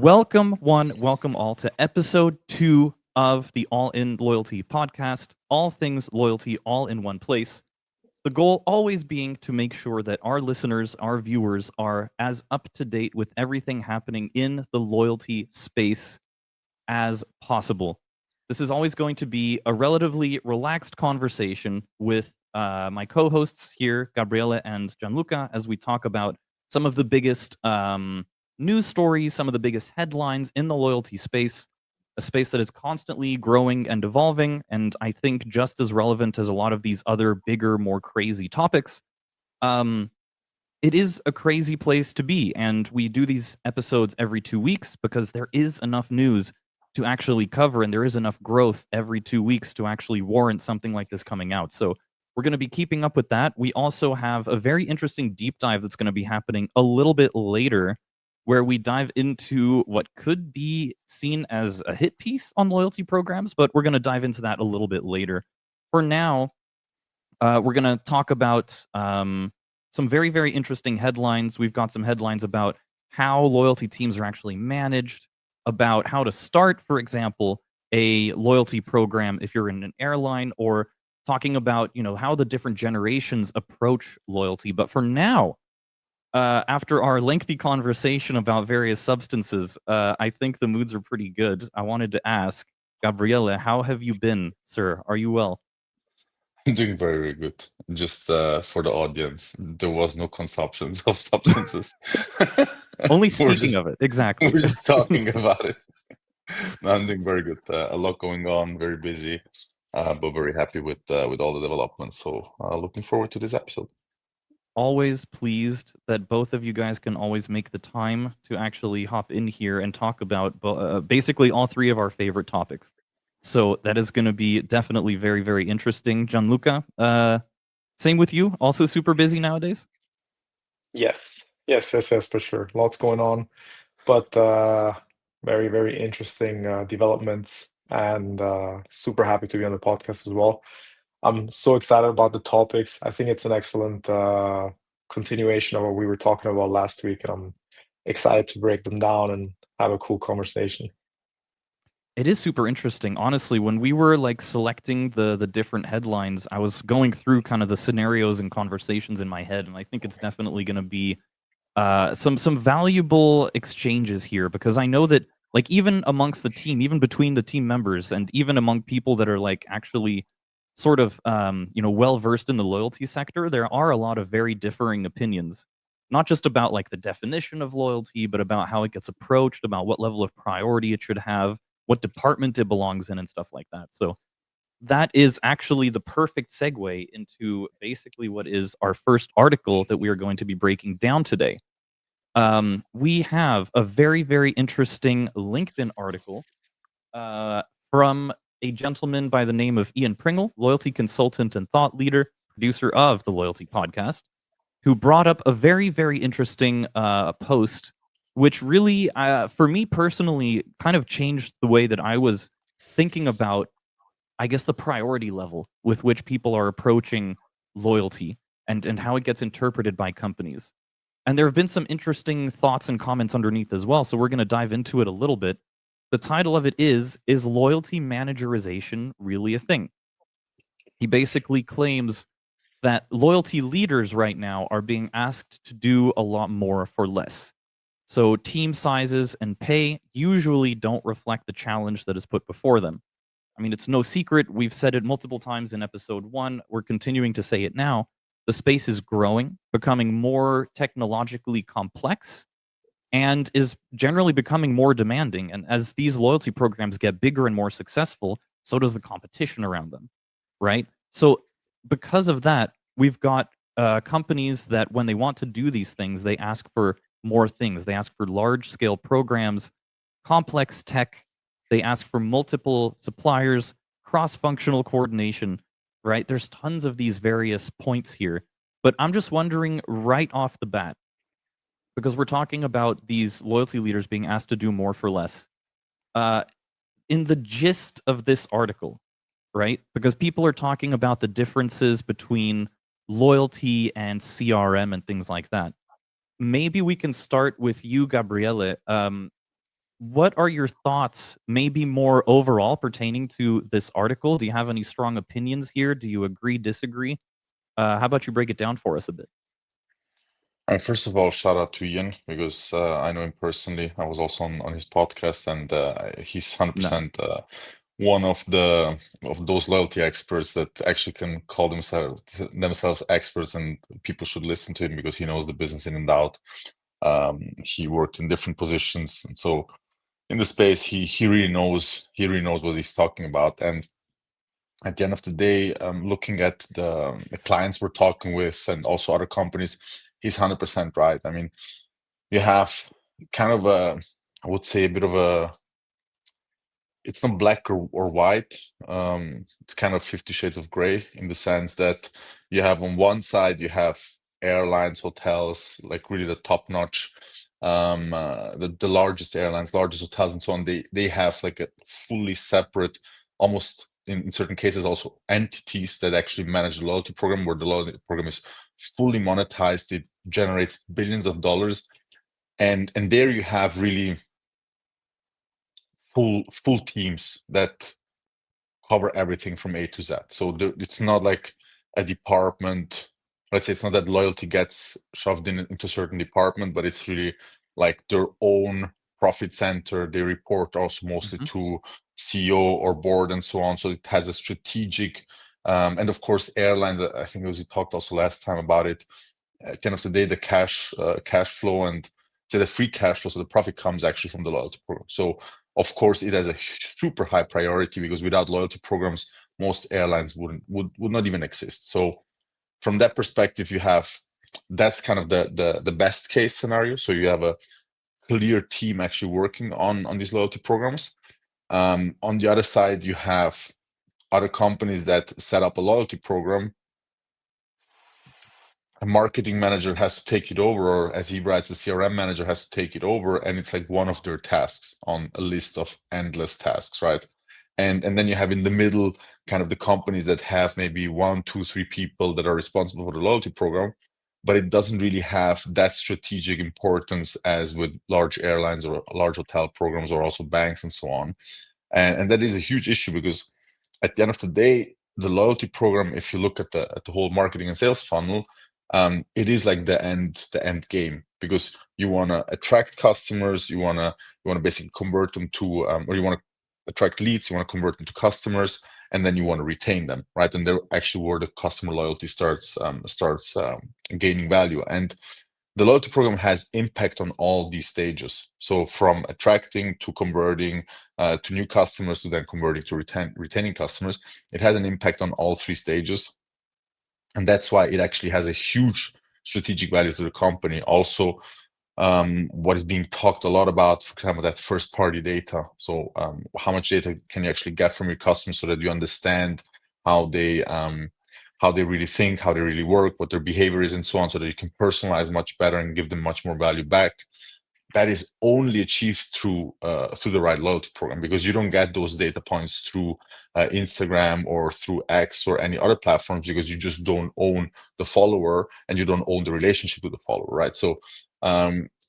Welcome, welcome all to episode 2 of the All In Loyalty podcast. All things loyalty, all in one place. The goal always being to make sure that our listeners, our viewers, are as up to date with everything happening in the loyalty space as possible. This is always going to be a relatively relaxed conversation with my co hosts here, Gabriele and Gianluca, as we talk about some of the biggest news stories, some of the biggest headlines in the loyalty space, a space that is constantly growing and evolving, and I think just as relevant as a lot of these other bigger, more crazy topics. Um, it is a crazy place to be, and we do these episodes every 2 weeks because there is enough news to actually cover, and there is enough growth every 2 weeks to actually warrant something like this coming out. So we're going to be keeping up with that. We also have a very interesting deep dive that's going to be happening a little bit later, where we dive into what could be seen as a hit piece on loyalty programs, but we're going to dive into that a little bit later. For now, we're going to talk about some very, very interesting headlines. We've got some headlines about how loyalty teams are actually managed, about how to start, for example, a loyalty program if you're in an airline, or talking about, how the different generations approach loyalty. But for now, after our lengthy conversation about various substances, I think the moods are pretty good. I wanted to ask, Gabriele, how have you been, sir? Are you well? I'm doing very, very good. Just for the audience, there was no consumptions of substances. Only We're speaking just of it, exactly. we're just talking about it. No, I'm doing very good. A lot going on, very busy, but very happy with all the developments. So looking forward to this episode. Always pleased that both of you guys can always make the time to actually hop in here and talk about basically all three of our favorite topics. So that is going to be definitely very, very interesting. Gianluca, same with you. Also super busy nowadays. Yes, for sure. Lots going on, but very, very interesting developments, and super happy to be on the podcast as well. I'm so excited about the topics. I think it's an excellent continuation of what we were talking about last week, and I'm excited to break them down and have a cool conversation. It is super interesting. Honestly, when we were like selecting the different headlines, I was going through kind of the scenarios and conversations in my head, and I think it's definitely going to be some valuable exchanges here, because I know that like even amongst the team, even between the team members, and even among people that are like actually sort of well versed in the loyalty sector, there are a lot of very differing opinions, not just about like the definition of loyalty, but about how it gets approached, about what level of priority it should have, what department it belongs in, and stuff like that. So that is actually the perfect segue into basically what is our first article that we are going to be breaking down today. We have a very, very interesting LinkedIn article uh, from a gentleman by the name of Ian Pringle, loyalty consultant and thought leader, producer of the Loyalty Podcast, who brought up a very, very interesting post, which really, for me personally, kind of changed the way that I was thinking about, I guess, the priority level with which people are approaching loyalty, and how it gets interpreted by companies. And there have been some interesting thoughts and comments underneath as well. So we're going to dive into it a little bit. The title of it is loyalty managerization really a thing? He basically claims that loyalty leaders right now are being asked to do a lot more for less. So team sizes and pay usually don't reflect the challenge that is put before them. I mean, it's no secret. We've said it multiple times in episode 1. We're continuing to say it now. The space is growing, becoming more technologically complex, and is generally becoming more demanding. And as these loyalty programs get bigger and more successful, so does the competition around them, right? So, because of that, we've got companies that when they want to do these things, they ask for more things. They ask for large scale programs, complex tech. They ask for multiple suppliers, cross functional coordination, right? There's tons of these various points here. But I'm just wondering right off the bat, because we're talking about these loyalty leaders being asked to do more for less. Uh, in the gist of this article, right? Because people are talking about the differences between loyalty and CRM and things like that. Maybe we can start with you, Gabriele. what are your thoughts, maybe more overall pertaining to this article? Do you have any strong opinions here? Do you agree, disagree? How about you break it down for us a bit? First of all, shout out to Ian because I know him personally. I was also on his podcast, and he's Nice. 100% one of those loyalty experts that actually can call themselves experts, and people should listen to him because he knows the business in and out. He worked in different positions, and so in the space, he really knows what he's talking about. And at the end of the day, looking at the clients we're talking with and also other companies, he's 100% right. I mean, you have kind of I would say a bit of it's not black or white. It's kind of 50 shades of gray in the sense that you have on one side, you have airlines, hotels, like really the top notch, the largest airlines, largest hotels, and so on. They have like a fully separate, almost in certain cases, also entities that actually manage the loyalty program, where the loyalty program is fully monetized. It generates billions of dollars, and there you have really full teams that cover everything from A to Z. So it's not like a department. Let's say it's not that loyalty gets shoved into a certain department, but it's really like their own profit center. They report also mostly Hmm. to CEO or board and so on. So it has a strategic, and of course, airlines. I think it was we talked also last time about it. At the end of the day, the cash flow and say the free cash flow, so the profit comes actually from the loyalty program. So of course, it has a super high priority because without loyalty programs, most airlines would not even exist. So from that perspective, you have that's kind of the best case scenario. So you have a clear team actually working on these loyalty programs. On the other side, you have other companies that set up a loyalty program. A marketing manager has to take it over, or as he writes, a CRM manager has to take it over, and it's like one of their tasks on a list of endless tasks, right? And then you have in the middle kind of the companies that have maybe one, two, three people that are responsible for the loyalty program, but it doesn't really have that strategic importance as with large airlines or large hotel programs or also banks and so on. And that is a huge issue because at the end of the day, the loyalty program, if you look at the whole marketing and sales funnel, it is like the end game because you want to attract customers, you want to basically convert them to or you want to attract leads, you want to convert them to customers, and then you want to retain them, right? And they're actually where the customer loyalty starts gaining value. And the loyalty program has impact on all these stages. So from attracting to converting to new customers to then converting to retaining customers, it has an impact on all three stages. And that's why it actually has a huge strategic value to the company. Also, what is being talked a lot about, for example, that first party data. So how much data can you actually get from your customers so that you understand how they really think, how they really work, what their behavior is, and so on, so that you can personalize much better and give them much more value back. That is only achieved through the right loyalty program, because you don't get those data points through Instagram or through X or any other platforms, because you just don't own the follower and you don't own the relationship with the follower, right? So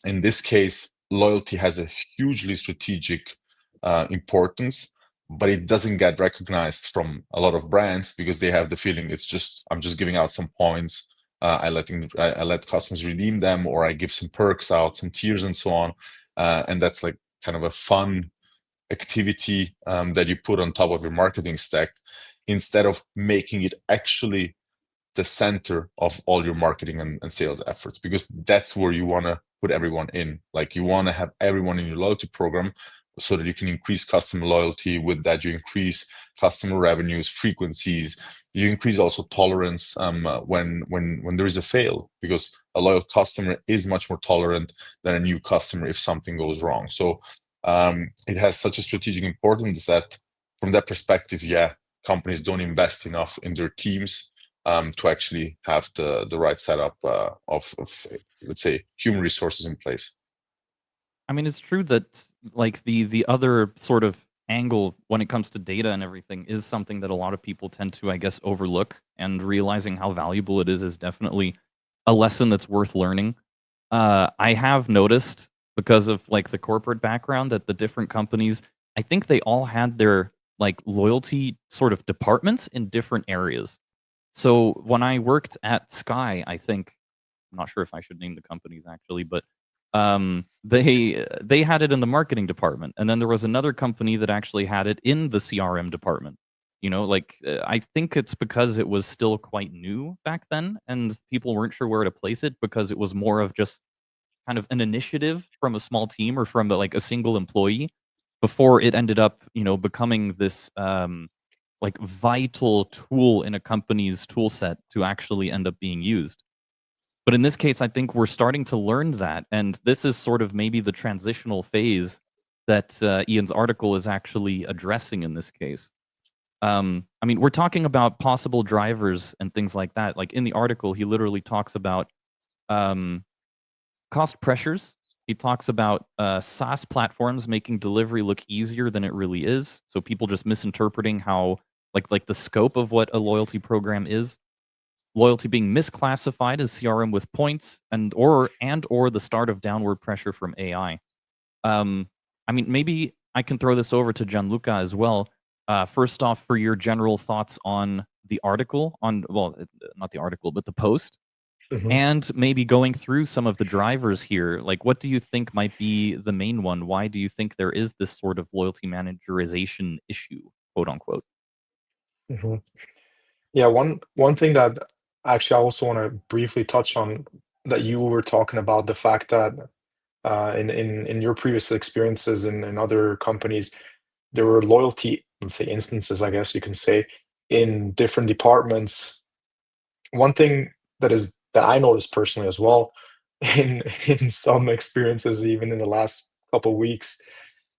in this case, loyalty has a hugely strategic importance, but it doesn't get recognized from a lot of brands because they have the feeling it's just, I'm just giving out some points. I let customers redeem them, or I give some perks out, some tiers and so on. And that's like kind of a fun activity that you put on top of your marketing stack, instead of making it actually the center of all your marketing and sales efforts, because that's where you want to put everyone in. Like, you want to have everyone in your loyalty program so that you can increase customer loyalty. With that, you increase customer revenues, frequencies. You increase also tolerance when there is a fail, because a loyal customer is much more tolerant than a new customer if something goes wrong. So it has such a strategic importance that from that perspective, yeah, companies don't invest enough in their teams to actually have the right setup of let's say human resources in place. I mean, it's true that like the other sort of angle when it comes to data and everything is something that a lot of people tend to, I guess, overlook. And realizing how valuable it is definitely a lesson that's worth learning. I have noticed because of like the corporate background that the different companies, I think they all had their like loyalty sort of departments in different areas. So when I worked at Sky, I think I'm not sure if I should name the companies actually, but they had it in the marketing department, and then there was another company that actually had it in the CRM department. You know, like I think it's because it was still quite new back then, and people weren't sure where to place it because it was more of just kind of an initiative from a small team or from like a single employee before it ended up, you know, becoming this like vital tool in a company's tool set to actually end up being used. But in this case, I think we're starting to learn that, and this is sort of maybe the transitional phase that Ian's article is actually addressing in this case. I mean, we're talking about possible drivers and things like that. Like in the article, he literally talks about um, cost pressures. He talks about SaaS platforms making delivery look easier than it really is. So people just misinterpreting how like the scope of what a loyalty program is. Loyalty being misclassified as CRM with points and or the start of downward pressure from AI. Um, I mean, maybe I can throw this over to Gianluca as well. First off, for your general thoughts on the article, on well, not the article, but the post, Mhm. and maybe going through some of the drivers here. Like, what do you think might be the main one? Why do you think there is this sort of loyalty managerization issue, quote unquote? Mhm. Yeah, one thing that actually I also want to briefly touch on, that you were talking about, the fact that in your previous experiences in other companies, there were loyalty, let's say, instances, I guess you can say, in different departments. One thing that I noticed personally as well, in some experiences, even in the last couple weeks,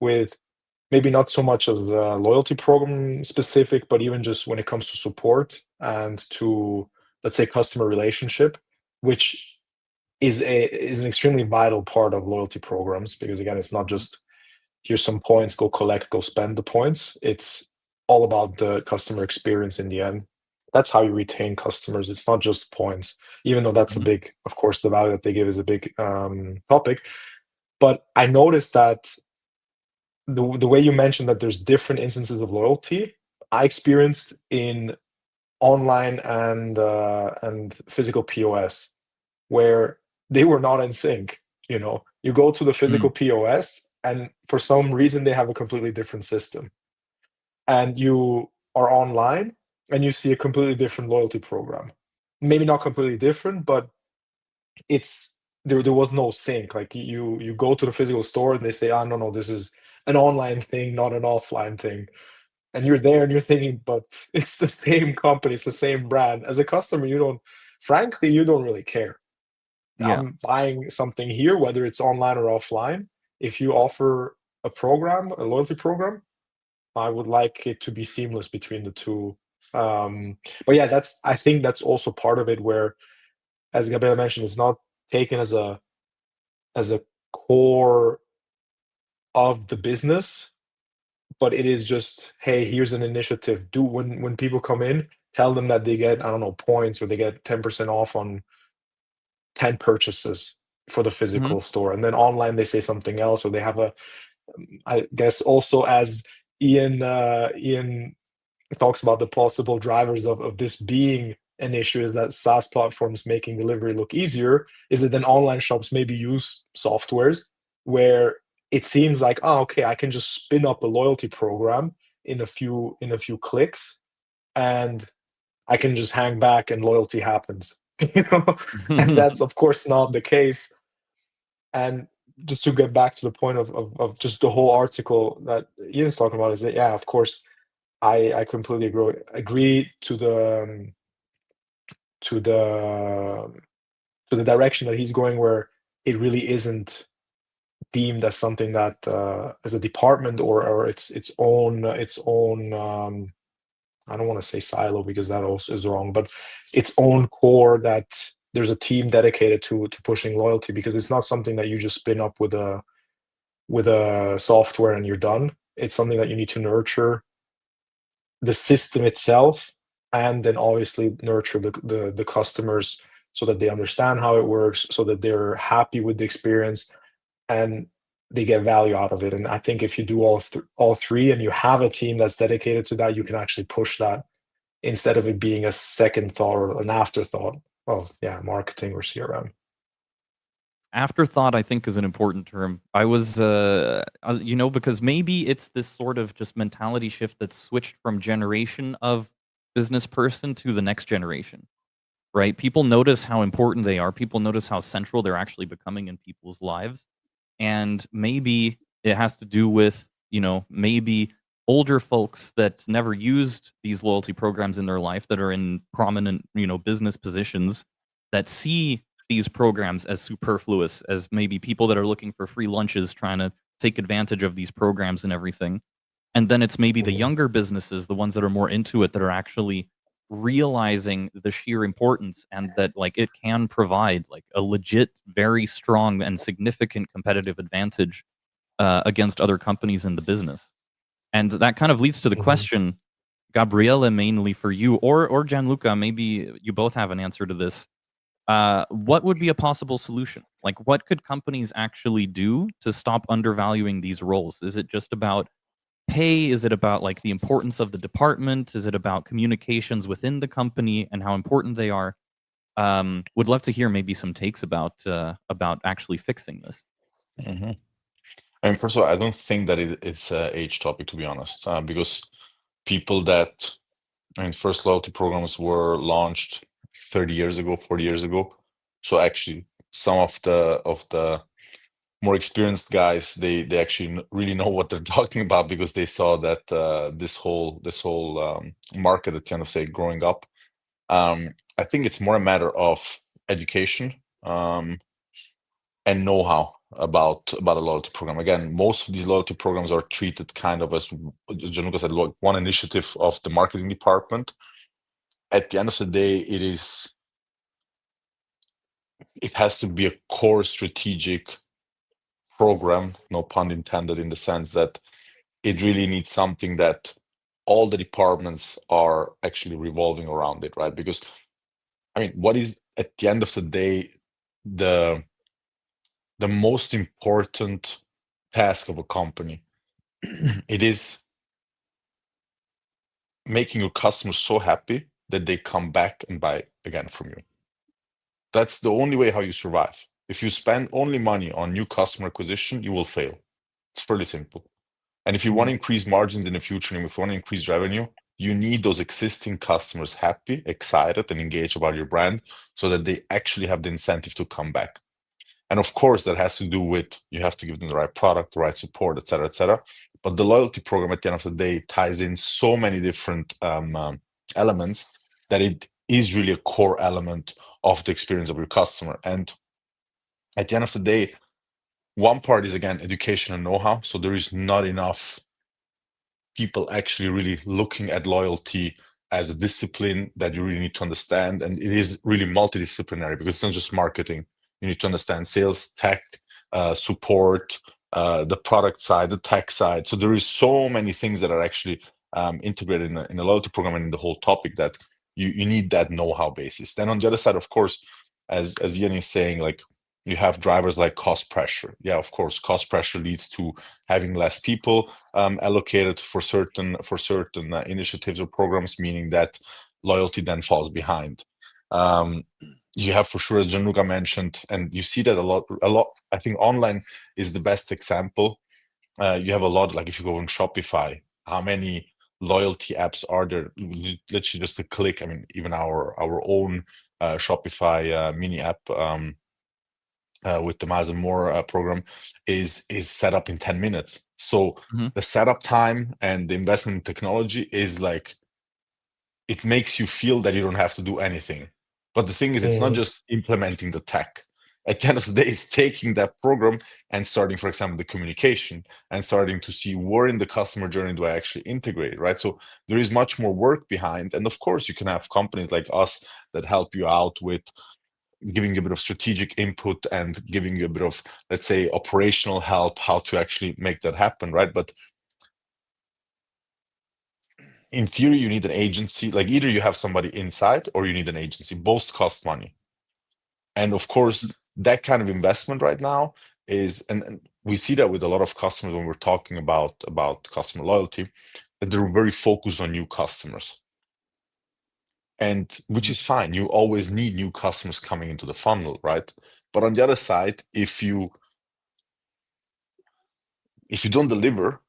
with maybe not so much as the loyalty program specific, but even just when it comes to support and to, let's say, customer relationship, which is an extremely vital part of loyalty programs, because again, it's not Mhm. just here's some points, go collect, go spend the points. It's all about the customer experience in the end. That's how you retain customers. It's not just points, even though that's a Mhm. big, of course, the value that they give is a big topic. But I noticed that the way you mentioned that there's different instances of loyalty, I experienced in online and physical POS, where they were not in sync. You know, you go to the Mm. physical POS, and for some reason they have a completely different system. And you are online and you see a completely different loyalty program. Maybe not completely different, but it's there was no sync. Like you go to the physical store and they say, "Ah, no, no, this is an online thing, not an offline thing." And you're there and you're thinking, but it's the same company, it's the same brand. As a customer, you don't, frankly, you don't really care. Yeah. I'm buying something here, whether it's online or offline. If you offer a program, a loyalty program, I would like it to be seamless between the two. But yeah, I think that's also part of it where, as Gabriela mentioned, it's not taken as a core of the business, but it is just, hey, here's an initiative. Do when people come in, tell them that they get, I don't know, points, or they get 10% off on 10 purchases for the Mhm. physical store. And then online they say something else, or they have a, I guess also, as Ian talks about the possible drivers of this being an issue, is that SaaS platforms making delivery look easier, is that then online shops maybe use softwares where it seems like, oh, okay, I can just spin up a loyalty program in a few clicks, and I can just hang back and loyalty happens. you know, and that's of course not the case. And just to get back to the point of just the whole article that Ian's talking about, is that, yeah, of course, I completely agree to the to the direction that he's going, where it really isn't deemed as something that, as a department, or its own, I don't want to say silo, because that also is wrong, but its own core, that there's a team dedicated to pushing loyalty, because it's not something that you just spin up with a software and you're done. It's something that you need to nurture the system itself, and then obviously nurture the customers, so that they understand how it works, so that they're happy with the experience. and they get value out of it. And I think if you do all three and you have a team that's dedicated to that, you can actually push that instead of it being a second thought or an afterthought of, yeah, marketing or CRM. Afterthought, I think, is an important term. I was, because maybe it's this sort of just mentality shift that's switched from generation of business person to the next generation, right? People notice how important they are. People notice how central they're actually becoming in people's lives. And maybe it has to do with, maybe older folks that never used these loyalty programs in their life that are in prominent, business positions that see these programs as superfluous, as maybe people that are looking for free lunches trying to take advantage of these programs and everything. And then it's maybe the Mhm. younger businesses, the ones that are more into it, that are actually realizing the sheer importance and that like it can provide like a legit, very strong and significant competitive advantage against other companies in the business. And that kind of leads to the Mhm. question, Gabriele, mainly for you, or Gianluca, maybe you both have an answer to this. What would be a possible solution? Like, what could companies actually do to stop undervaluing these roles? Is it just about pay? Is it about like the importance of the department? Is it about communications within the company and how important they are? Would love to hear maybe some takes about actually fixing this. hmm I mean, first of all, I don't think that it's a age topic, to be honest, because people that, I mean, first loyalty programs were launched 30 years ago, 40 years ago. So actually, some of the more experienced guys, they actually really know what they're talking about because they saw that this whole market at the end of say growing up. I think it's more a matter of education and know-how about a loyalty program. Again, most of these loyalty programs are treated kind of as Gianluca said, like one initiative of the marketing department. At the end of the day, it has to be a core strategic program, no pun intended, in the sense that it really needs something that all the departments are actually revolving around it, right? Because I mean, what is at the end of the day the the most important task of a company? It is making your customers so happy that they come back and buy again from you. That's the only way how you survive. If you spend only money on new customer acquisition, you will fail. It's fairly simple. And if you want to Mhm. increase margins in the future and if you want to increase revenue, you need those existing customers happy, excited, and engaged about your brand so that they actually have the incentive to come back. And of course, that has to do with you have to give them the right product, the right support, et cetera, et cetera. But the loyalty program at the end of the day ties in so many different elements that it is really a core element of the experience of your customer. And at the end of the day, one part is again education and know-how. So there is not enough people actually really looking at loyalty as a discipline that you really need to understand. And it is really multidisciplinary because it's not just marketing. You need to understand sales, tech, support, the product side, the tech side. So there is so many things that are actually integrated in a loyalty program and in the whole topic that you need that know-how basis. Then on the other side, of course, as Ian is saying, like you have drivers like cost pressure. Yeah, of course, cost pressure leads to having less people allocated for certain initiatives or programs, meaning that loyalty then falls behind. Um, you have for sure, as Gianluca mentioned, and you see that a lot. A lot. I think online is the best example. You have a lot, like if you go on Shopify, how many loyalty apps are there? Literally just a click. I mean, even our own Shopify mini app. With the Miles and More program is set up in 10 minutes. So Mhm. the setup time and the investment in technology is like it makes you feel that you don't have to do anything. But the thing is, it's not Mhm. just implementing the tech. At the end of the day, it's taking that program and starting, for example, the communication and starting to see where in the customer journey do I actually integrate it, right? So there is much more work behind. And of course, you can have companies like us that help you out with giving you a bit of strategic input and giving you a bit of, let's say, operational help, how to actually make that happen, right? But in theory, you need an agency. Like either you have somebody inside or you need an agency. Both cost money. And of course, that kind of investment right now is, and we see that with a lot of customers when we're talking about customer loyalty, that they're very focused on new customers. And which Mhm. is fine. You always need new customers coming into the funnel, right? But on the other side, if you don't deliver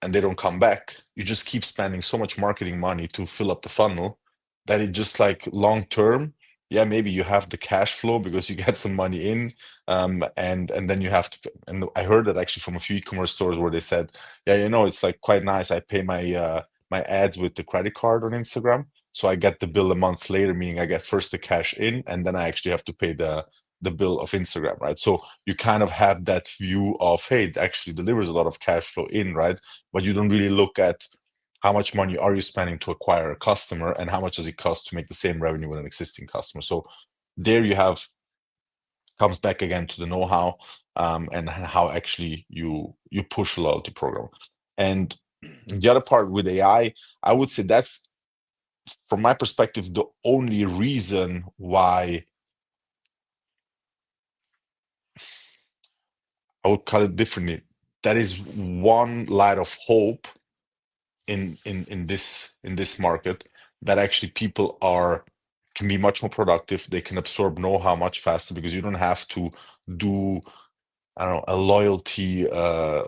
and they don't come back, you just keep spending so much marketing money to fill up the funnel that it just like long term, yeah, maybe you have the cash flow because you get some money in, and then you have to. And I heard that actually from a few e-commerce stores where they said, yeah, it's like quite nice. I pay my ads with the credit card on Instagram, so I get the bill a month later, meaning I get first the cash in, and then I actually have to pay the bill of Instagram, right? So you kind of have that view of, hey, it actually delivers a lot of cash flow in, right? But you don't really look at how much money are you spending to acquire a customer and how much does it cost to make the same revenue with an existing customer. So there you have, comes back again to the know-how, and how actually you push a loyalty program. And the other part with AI, I would say that's, from my perspective, the only reason why I would call it differently. That is one light of hope in this market, that actually people can be much more productive. They can absorb know-how much faster because you don't have to do, I don't know, a loyalty. I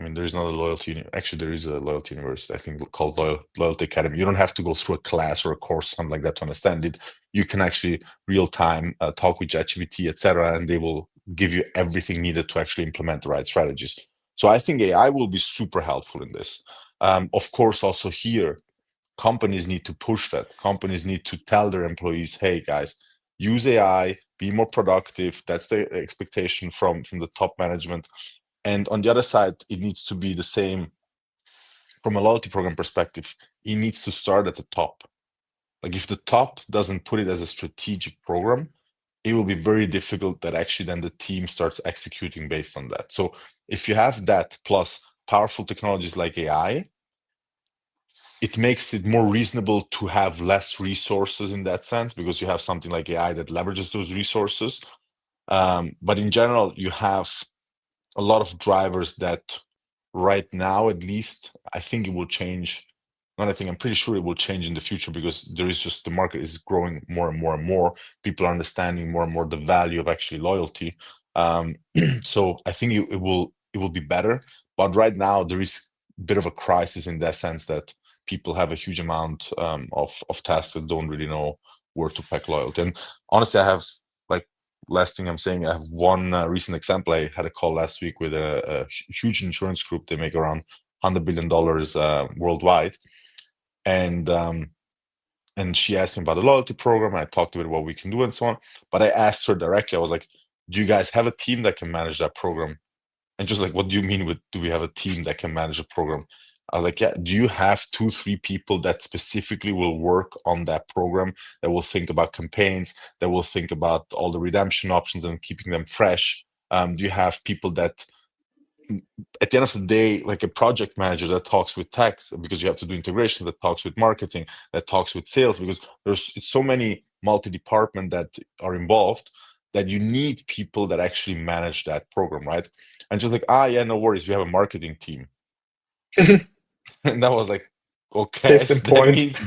mean, there is not a loyalty. Actually, there is a loyalty university, I think, called Loyalty Academy. You don't have to go through a class or a course, something like that, to understand it. You can actually real time talk with ChatGPT, etc., and they will give you everything needed to actually implement the right strategies. So I think AI will be super helpful in this. Of course, also here, companies need to push that. Companies need to tell their employees, hey guys, use AI, be more productive. That's the expectation from the top management. And on the other side, it needs to be the same from a loyalty program perspective. It needs to start at the top. Like if the top doesn't put it as a strategic program, it will be very difficult that actually then the team starts executing based on that. So if you have that plus powerful technologies like AI, it makes it more reasonable to have less resources in that sense, because you have something like AI that leverages those resources. But in general, you have a lot of drivers that right now, at least, I think it will change. Not I think, I'm pretty sure it will change in the future, because there is just, the market is growing more and more and more. People are understanding more and more the value of actually loyalty. So I think it will be better. But right now there is a bit of a crisis in that sense, that people have a huge amount of tasks that don't really know where to pack loyalty. And honestly, I have, like, last thing I'm saying, I have one recent example. I had a call last week with a huge insurance group. They make around $100 billion worldwide, and she asked me about the loyalty program. I talked about what we can do and so on. But I asked her directly. I was like, "Do you guys have a team that can manage that program?" And just like, "What do you mean with, do we have a team that can manage a program?" I was like, "Yeah, do you have 2, 3 people that specifically will work on that program, that will think about campaigns, that will think about all the redemption options and keeping them fresh? Do you have people that, at the end of the day, like a project manager that talks with tech, because you have to do integration, that talks with marketing, that talks with sales, because there's so many multi-department that are involved, that you need people that actually manage that program, right?" And just like, yeah, no worries, we have a marketing team. And that was like, okay, Case in so that point. means,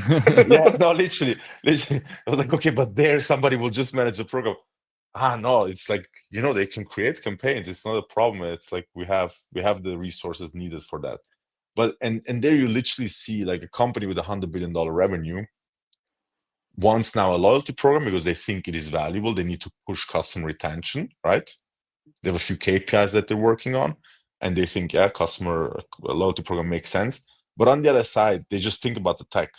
yeah, no, literally, I was like, okay, but there somebody will just manage the program. No, it's like, they can create campaigns. It's not a problem. It's like we have the resources needed for that. But and there you literally see like a company with $100 billion revenue wants now a loyalty program because they think it is valuable. They need to push customer retention, right? They have a few KPIs that they're working on, and they think, yeah, customer loyalty program makes sense. But on the other side, they just think about the tech.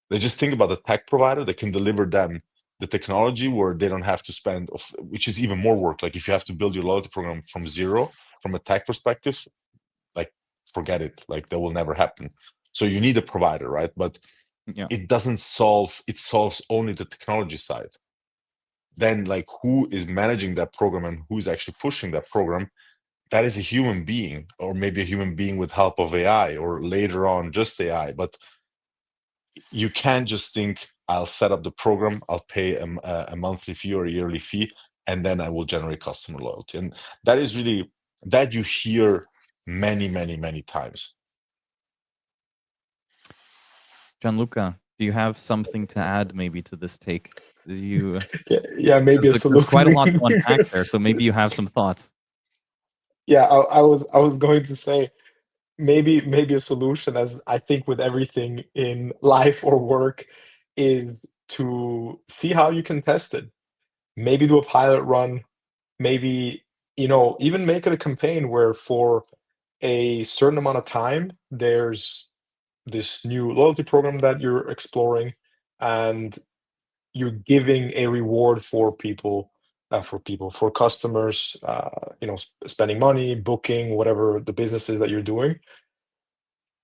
They just think about the tech provider that can deliver them the technology where they don't have to spend, which is even more work. Like if you have to build your loyalty program from zero, from a tech perspective, like forget it. Like that will never happen. So you need a provider, right? But Yeah. it doesn't solve. It solves only the technology side. Then, like, who is managing that program and who's actually pushing that program? That is a human being, or maybe a human being with help of AI, or later on just AI. But you can't just think, I'll set up the program, I'll pay a monthly fee or a yearly fee, and then I will generate customer loyalty. And that is really that you hear many, many, many times. Gianluca, do you have something to add maybe to this take? Do you? Yeah, maybe a There's quite a lot to solution. unpack there, so maybe you have some thoughts. Yeah, I was going to say maybe a solution, as I think with everything in life or work, is to see how you can test it. Maybe do a pilot run, maybe, even make it a campaign where for a certain amount of time, there's this new loyalty program that you're exploring, and you're giving a reward for customers, spending money, booking, whatever the business is that you're doing.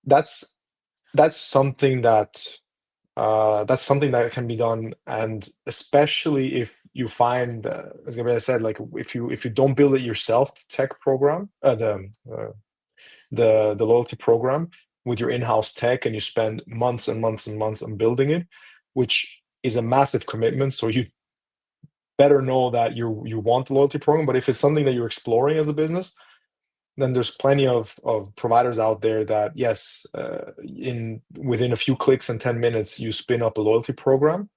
That's that's something that can be done, and especially if you find, as Gabriel said, like if you don't build it yourself, the tech program, the loyalty program with your in-house tech, and you spend months and months and months on building it, which is a massive commitment. So you better know that you want the loyalty program. But if it's something that you're exploring as a business, then there's plenty of providers out there that, yes, in within a few clicks and 10 minutes you spin up a loyalty program.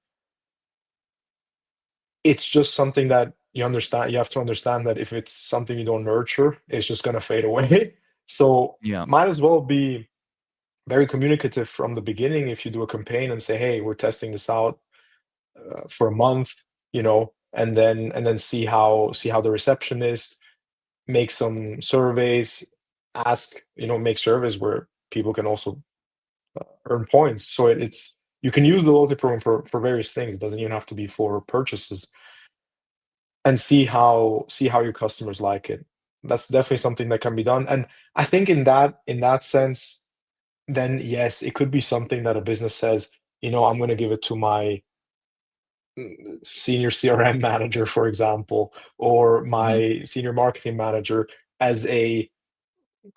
It's just something that you have to understand that if it's something you don't nurture, it's just going to fade away. So Yeah. might as well be very communicative from the beginning. If you do a campaign and say, hey, we're testing this out for a month, and then see how the reception is, make some surveys, make surveys where people can also earn points. So it's you can use the loyalty program for various things. It doesn't even have to be for purchases, and see how your customers like it. That's definitely something that can be done. And I think in that sense, then yes, it could be something that a business says, I'm going to give it to my senior CRM manager, for example, or Mhm. my senior marketing manager, as a,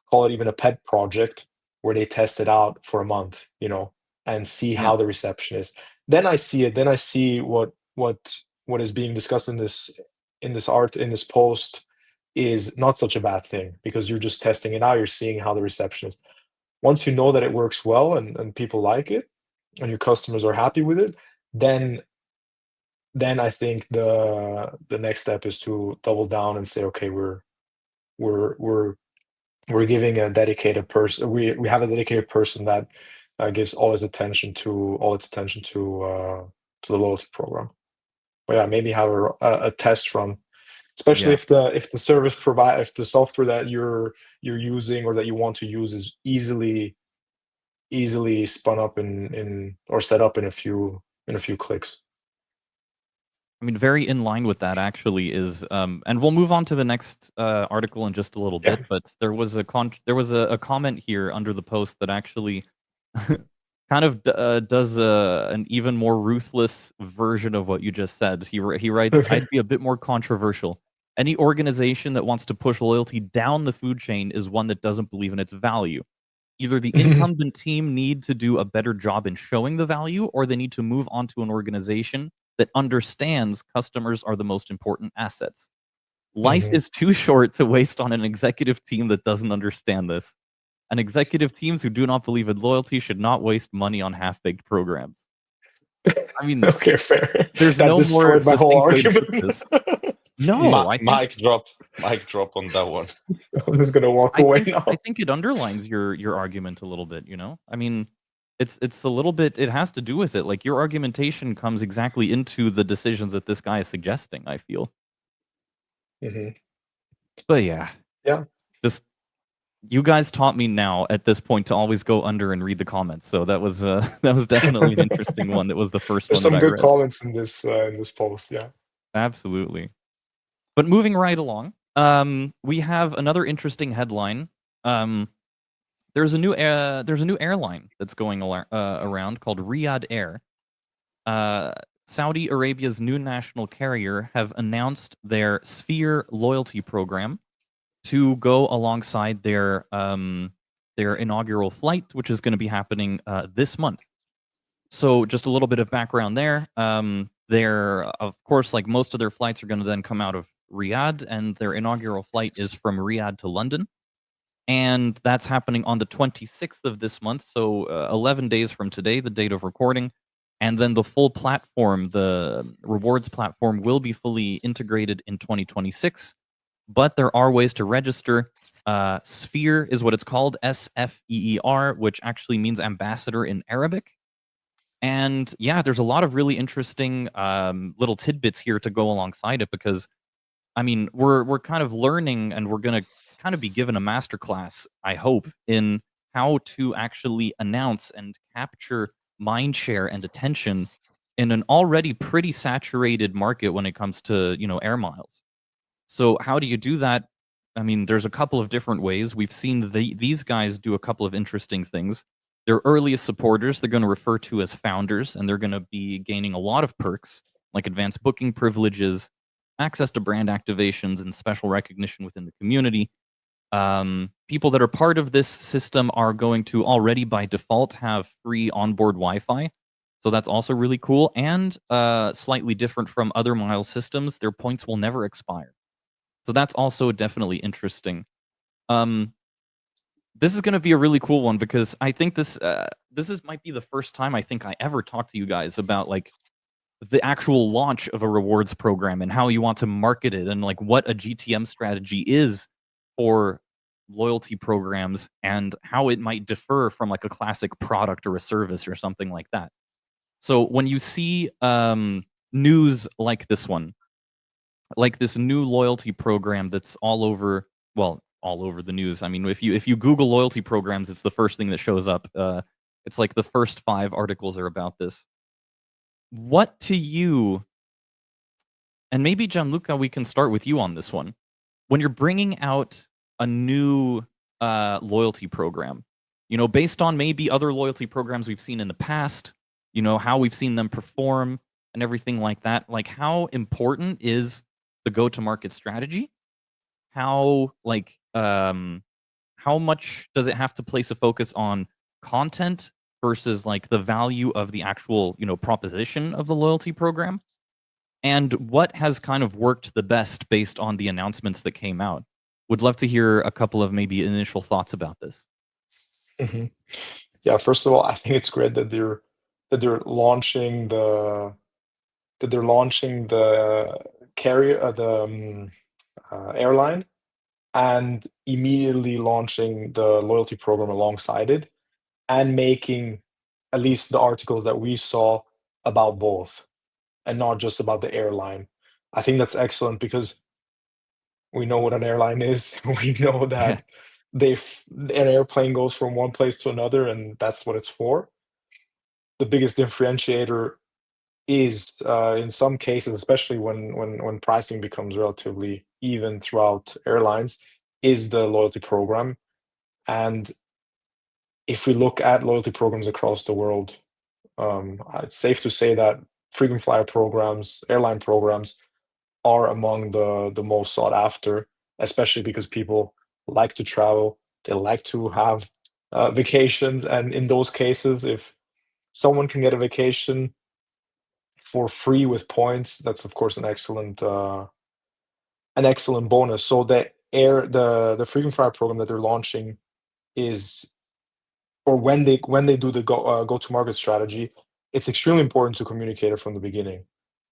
call it even a pet project, where they test it out for a month, and see Yeah. how the reception is. Then I see it. Then I see what is being discussed in this post is not such a bad thing, because you're just testing it out. You're seeing how the reception is. Once you know that it works well, and people like it, and your customers are happy with it, then I think the next step is to double down and say, okay, we're we're we're giving a dedicated person. We have a dedicated person that gives all its attention to the loyalty program. But yeah, maybe have a test run, especially Yeah. if the software that you're using or that you want to use is easily spun up in or set up in a few clicks. I mean, very in line with that actually is, and we'll move on to the next article in just a little Yeah. bit. But there was a comment here under the post that actually kind of does an even more ruthless version of what you just said. He writes, Okay. "I'd be a bit more controversial. Any organization that wants to push loyalty down the food chain is one that doesn't believe in its value. Either the incumbent team need to do a better job in showing the value, or they need to move on to an organization that understands customers are the most important assets. Life Mhm. is too short to waste on an executive team that doesn't understand this. And executive teams who do not believe in loyalty should not waste money on half-baked programs." I mean, Okay, fair. there's That no more destroyed my whole succinct way to put argument. this. No, Mic drop on that one. I'm just gonna walk away I now. think it underlines your argument a little bit, you know? I mean, it's a little bit, it has to do with it. Like, your argumentation comes exactly into the decisions that this guy is suggesting, I feel. Mhm. But yeah, Yeah. just you guys taught me now at this point to always go under and read the comments. So that was that was definitely an interesting one. That was the first There's one that some I good read. comments in this post, yeah. Absolutely. But moving right along, we have another interesting headline. Um, there's a new airline that's going around called Riyadh Air. Uh, Saudi Arabia's new national carrier have announced their Sphere loyalty program to go alongside their inaugural flight, which is going to be happening this month. So, just a little bit of background there. They're, of course, like most of their flights are going to then come out of Riyadh, and their inaugural flight is from Riyadh to London. And that's happening on the 26th of this month, so 11 days from today, the date of recording. And then the full platform, the rewards platform, will be fully integrated in 2026. But there are ways to register. Sphere is what it's called, SFEER, which actually means ambassador in Arabic. And yeah, there's a lot of really interesting little tidbits here to go alongside it, because I mean, we're kind of learning, and we're gonna kind of be given a masterclass, I hope, in how to actually announce and capture mind share and attention in an already pretty saturated market when it comes to, air miles. So how do you do that? I mean, there's a couple of different ways. We've seen these guys do a couple of interesting things. Their earliest supporters, they're going to refer to as founders, and they're going to be gaining a lot of perks like advanced booking privileges, access to brand activations, and special recognition within the community. People that are part of this system are going to already by default have free onboard Wi-Fi. So that's also really cool, and slightly different from other Miles systems. Their points will never expire. So that's also definitely interesting. Um, this is going to be a really cool one, because I think this is might be the first time I think I ever talked to you guys about like the actual launch of a rewards program and how you want to market it, and like what a GTM strategy is for loyalty programs, and how it might differ from like a classic product or a service or something like that. So when you see news like this one, like this new loyalty program that's all over, well, all over the news. I mean, if you Google loyalty programs, it's the first thing that shows up. It's like the first 5 articles are about this. What to you, and maybe Gianluca, we can start with you on this one. When you're bringing out a new loyalty program, based on maybe other loyalty programs we've seen in the past, how we've seen them perform and everything like that, like how important is the go-to-market strategy? How how much does it have to place a focus on content versus like the value of the actual, proposition of the loyalty program? And what has kind of worked the best based on the announcements that came out? Would love to hear a couple of maybe initial thoughts about this. Mhm. Yeah, first of all, I think it's great that they're launching the carrier airline, and immediately launching the loyalty program alongside it, and making at least the articles that we saw about both, and not just about the airline. I think that's excellent because we know what an airline is. We know Yeah. that an airplane goes from one place to another, and that's what it's for. The biggest differentiator is, in some cases, especially when pricing becomes relatively even throughout airlines, is the loyalty program. And if we look at loyalty programs across the world, it's safe to say that frequent flyer programs, airline programs, are among the most sought after, especially because people like to travel, they like to have vacations, and in those cases, if someone can get a vacation for free with points, that's of course an excellent bonus. So the frequent flyer program that they're launching is, or when they do the go to market strategy, it's extremely important to communicate it from the beginning.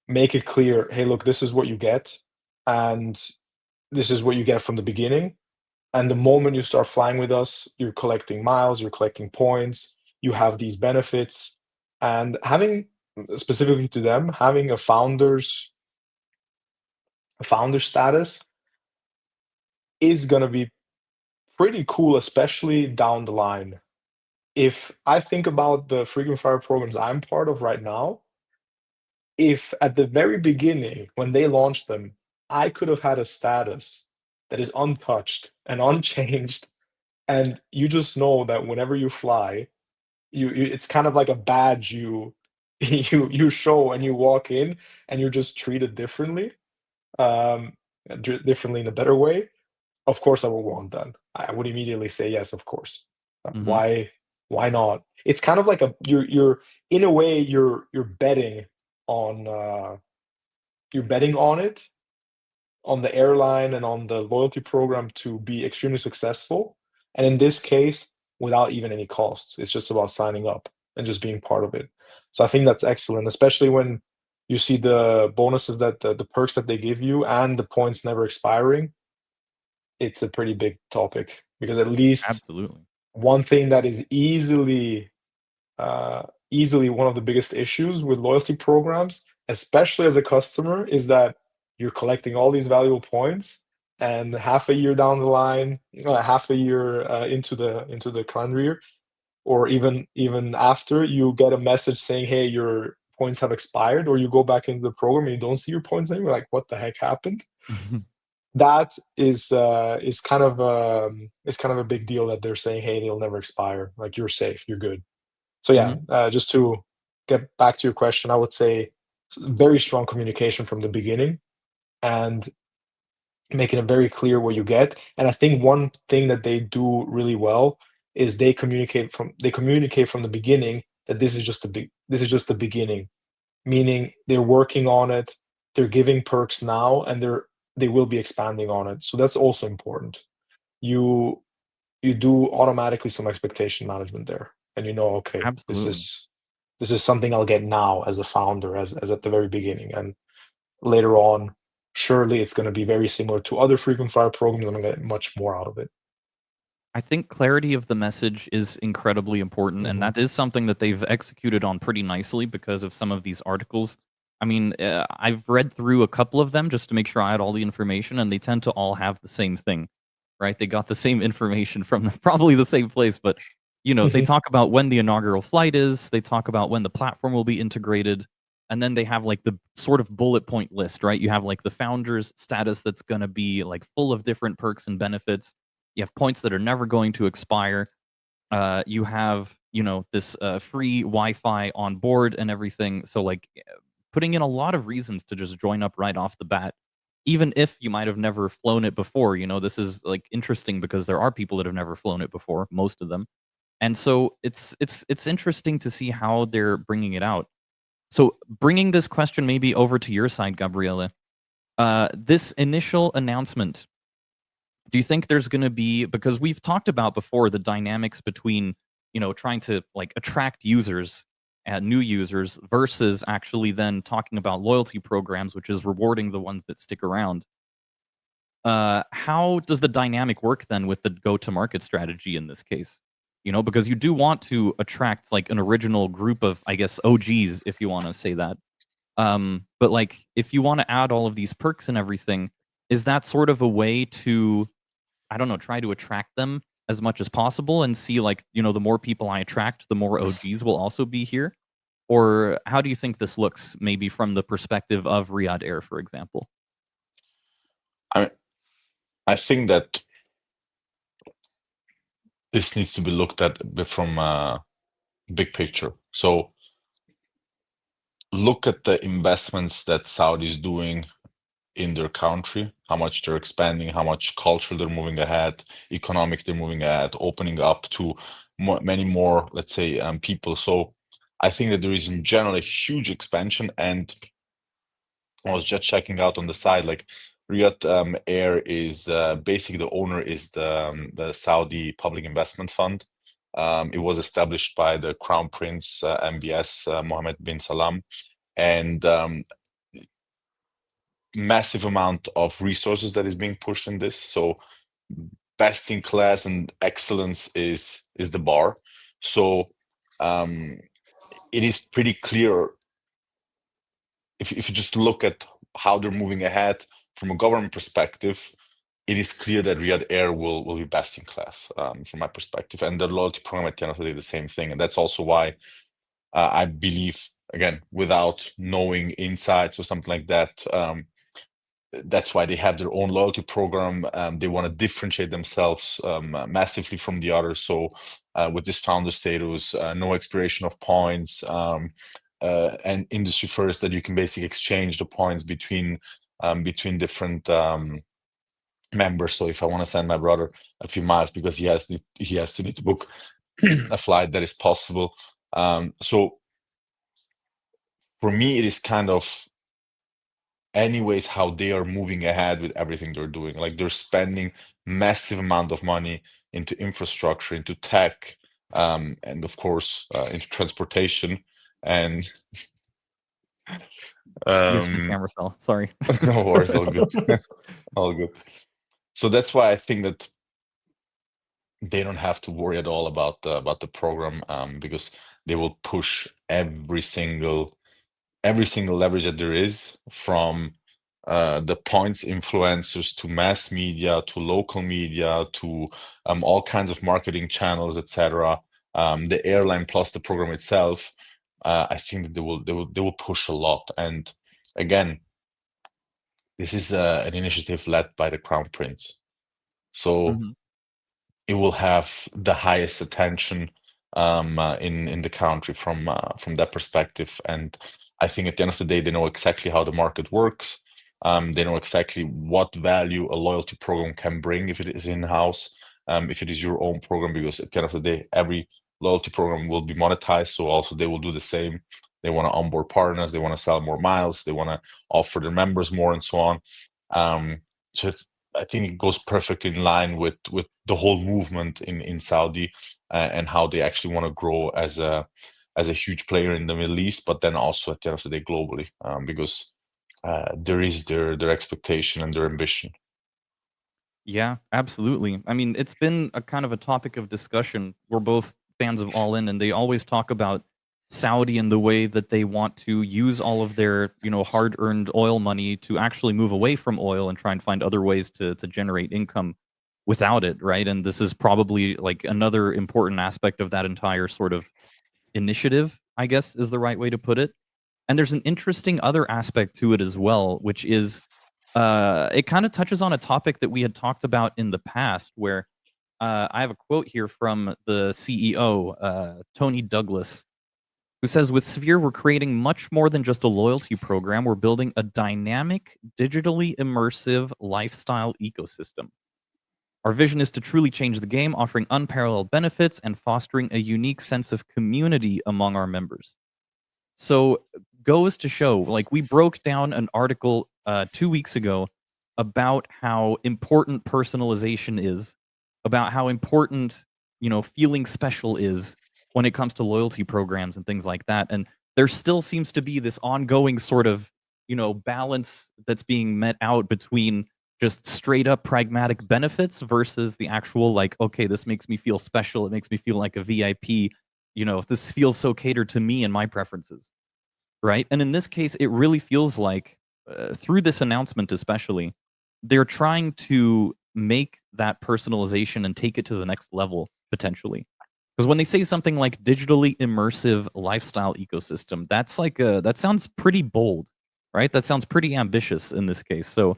Make it clear, hey, look, this is what you get, and this is what you get from the beginning. And the moment you start flying with us, you're collecting miles, you're collecting points, you have these benefits. And having, specifically to them, having a founder status is gonna be pretty cool, especially down the line. If I think about the frequent flyer programs I'm part of right now, if at the very beginning, when they launched them, I could have had a status that is untouched and unchanged, and you just know that whenever you fly, it's kind of like a badge you you show and you walk in, and you're just treated differently, um, differently in a better way. Of course, I would want that. I would immediately say yes, of course. Hmm. Why not? It's kind of like a you're in a way you're betting. you're betting on it, on the airline and on the loyalty program to be extremely successful. And in this case, without even any costs, it's just about signing up and just being part of it. So I think that's excellent, especially when you see the bonuses that the perks that they give you and the points never expiring. It's a pretty big topic because at least Absolutely. one thing that is easily one of the biggest issues with loyalty programs, especially as a customer, is that you're collecting all these valuable points, and half a year down the line, half a year into the calendar year, or even after, you get a message saying, "Hey, your points have expired," or you go back into the program and you don't see your points anymore. Like, what the heck happened? That is kind of a big deal that they're saying, "Hey, they'll never expire. Like, you're safe, you're good." So yeah, Mhm. just to get back to your question, I would say very strong communication from the beginning and making it very clear what you get. And I think one thing that they do really well is they communicate from the beginning that this is just the beginning, meaning they're working on it, they're giving perks now, and they will be expanding on it. So that's also important. You you do automatically some expectation management there, and you know, okay, Absolutely. this is something I'll get now as a founder, as at the very beginning, and later on, surely it's going to be very similar to other frequent flyer programs. I'm going to get much more out of it. I think clarity of the message is incredibly important, and Hmm. that is something that they've executed on pretty nicely because of some of these articles. I mean, I've read through a couple of them just to make sure I had all the information, and they tend to all have the same thing, right? They got the same information from probably the same place, but they Hmm. talk about when the inaugural flight is, they talk about when the platform will be integrated, and then they have like the sort of bullet point list, right? You have like the founder's status that's going to be like full of different perks and benefits. You have points that are never going to expire. You have, this free Wi-Fi on board and everything. So, like, putting in a lot of reasons to just join up right off the bat, even if you might have never flown it before. This is like interesting because there are people that have never flown it before, most of them, and so it's interesting to see how they're bringing it out. So, bringing this question maybe over to your side, Gabriele. This initial announcement, do you think there's going to be, because we've talked about before the dynamics between trying to like attract users, new users, versus actually then talking about loyalty programs, which is rewarding the ones that stick around. How does the dynamic work then with the go to market strategy in this case? Because you do want to attract like an original group of, I guess, OGs, if you want to say that. But like if you want to add all of these perks and everything, is that sort of a way to, I don't know, try to attract them as much as possible and see like, the more people I attract, the more OGs will also be here? Or how do you think this looks maybe from the perspective of Riyadh Air, for example? I mean, I think that this needs to be looked at a bit from a big picture. So look at the investments that Saudi is doing in their country, how much they're expanding, how much culture they're moving ahead, economic they're moving ahead, opening up to many more, let's say, people. So I think that there is in general a huge expansion. And I was just checking out on the side, like Riyadh Air is basically the owner is the Saudi Public Investment Fund. It was established by the Crown Prince MBS Mohammed bin Salam, and massive amount of resources that is being pushed in this. So best in class and excellence is the bar. So um, it is pretty clear if you just look at how they're moving ahead from a government perspective, it is clear that Riyadh Air will be best in class from my perspective, and the loyalty program at the end of the day the same thing, and that's also why I believe, again, without knowing insights or something like that. That's why they have their own loyalty program. They want to differentiate themselves massively from the others. So with this founder status, no expiration of points, and industry first, that you can basically exchange the points between different members. So if I want to send my brother a few miles because he has to need to book a flight, that is possible. So for me, it is kind of anyways how they are moving ahead with everything they're doing. Like they're spending massive amount of money into infrastructure, into tech, and of course into transportation. And Yes, my um, camera fell. Sorry. no worries, all good, all good. So that's why I think that they don't have to worry at all about the program, because they will push every single leverage that there is, from the points influencers to mass media to local media to all kinds of marketing channels, etc. The airline plus the program itself. I think that they will push a lot. And again, this is an initiative led by the Crown Prince, so Mhm. it will have the highest attention in the country from that perspective. And I think at the end of the day, they know exactly how the market works. They know exactly what value a loyalty program can bring if it is in-house, if it is your own program, because at the end of the day, every loyalty program will be monetized. So also they will do the same. They want to onboard partners, they want to sell more miles, they want to offer their members more, and so on. So I think it goes perfectly in line with the whole movement in Saudi, and how they actually want to grow as a huge player in the Middle East, but then also at the end of the day globally, because there is their expectation and their ambition. Yeah, absolutely. I mean, it's been a kind of a topic of discussion. We're both fans of All In, and they always talk about Saudi and the way that they want to use all of their, hard-earned oil money to actually move away from oil and try and find other ways to generate income without it, right? And this is probably like another important aspect of that entire sort of initiative, I guess is the right way to put it. And there's an interesting other aspect to it as well, which is it kind of touches on a topic that we had talked about in the past, where I have a quote here from the CEO, Tony Douglas, who says, "With Sphere, we're creating much more than just a loyalty program. We're building a dynamic, digitally immersive lifestyle ecosystem. Our vision is to truly change the game, offering unparalleled benefits and fostering a unique sense of community among our members." So, goes to show, like, we broke down an article 2 weeks ago about how important personalization is, about how important, feeling special is when it comes to loyalty programs and things like that. And there still seems to be this ongoing sort of, balance that's being met out between just straight up pragmatic benefits versus the actual, like, okay, this makes me feel special. It makes me feel like a VIP. This feels so catered to me and my preferences. Right? And in this case, it really feels like, through this announcement especially, they're trying to make that personalization and take it to the next level, potentially. Because when they say something like digitally immersive lifestyle ecosystem, that's like that sounds pretty bold, right? That sounds pretty ambitious in this case. So,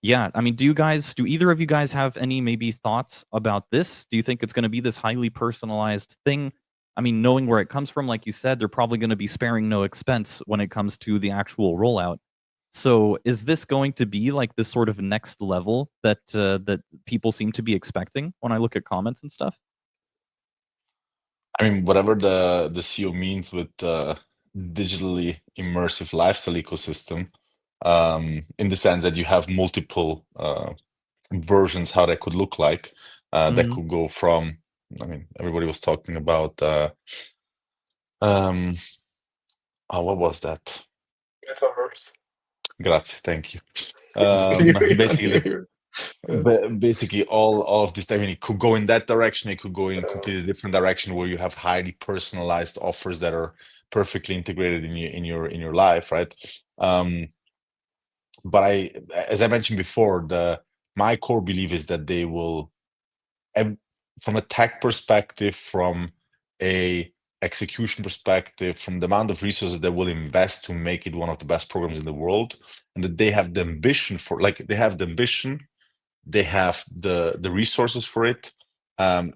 yeah, I mean, do either of you guys have any maybe thoughts about this? Do you think it's gonna be this highly personalized thing? I mean, knowing where it comes from, like you said, they're probably gonna be sparing no expense when it comes to the actual rollout. So, is this going to be like this sort of next level that people seem to be expecting when I look at comments and stuff? I mean, whatever the CEO means with digitally immersive lifestyle ecosystem, in the sense that you have multiple versions how that could look like. That Mhm. could go from, I mean, everybody was talking about um what was that? Metaverse. Grazie, thank you. Basically, Yeah. basically all of this. I mean, it could go in that direction. It could go in a completely different direction where you have highly personalized offers that are perfectly integrated in your life, right? But as I mentioned before, the my core belief is that they will, ev- from a tech perspective, from a execution perspective, from the amount of resources they will invest to make it one of the best programs in the world, and that they have the ambition for, like, they have the ambition, they have the resources for it, and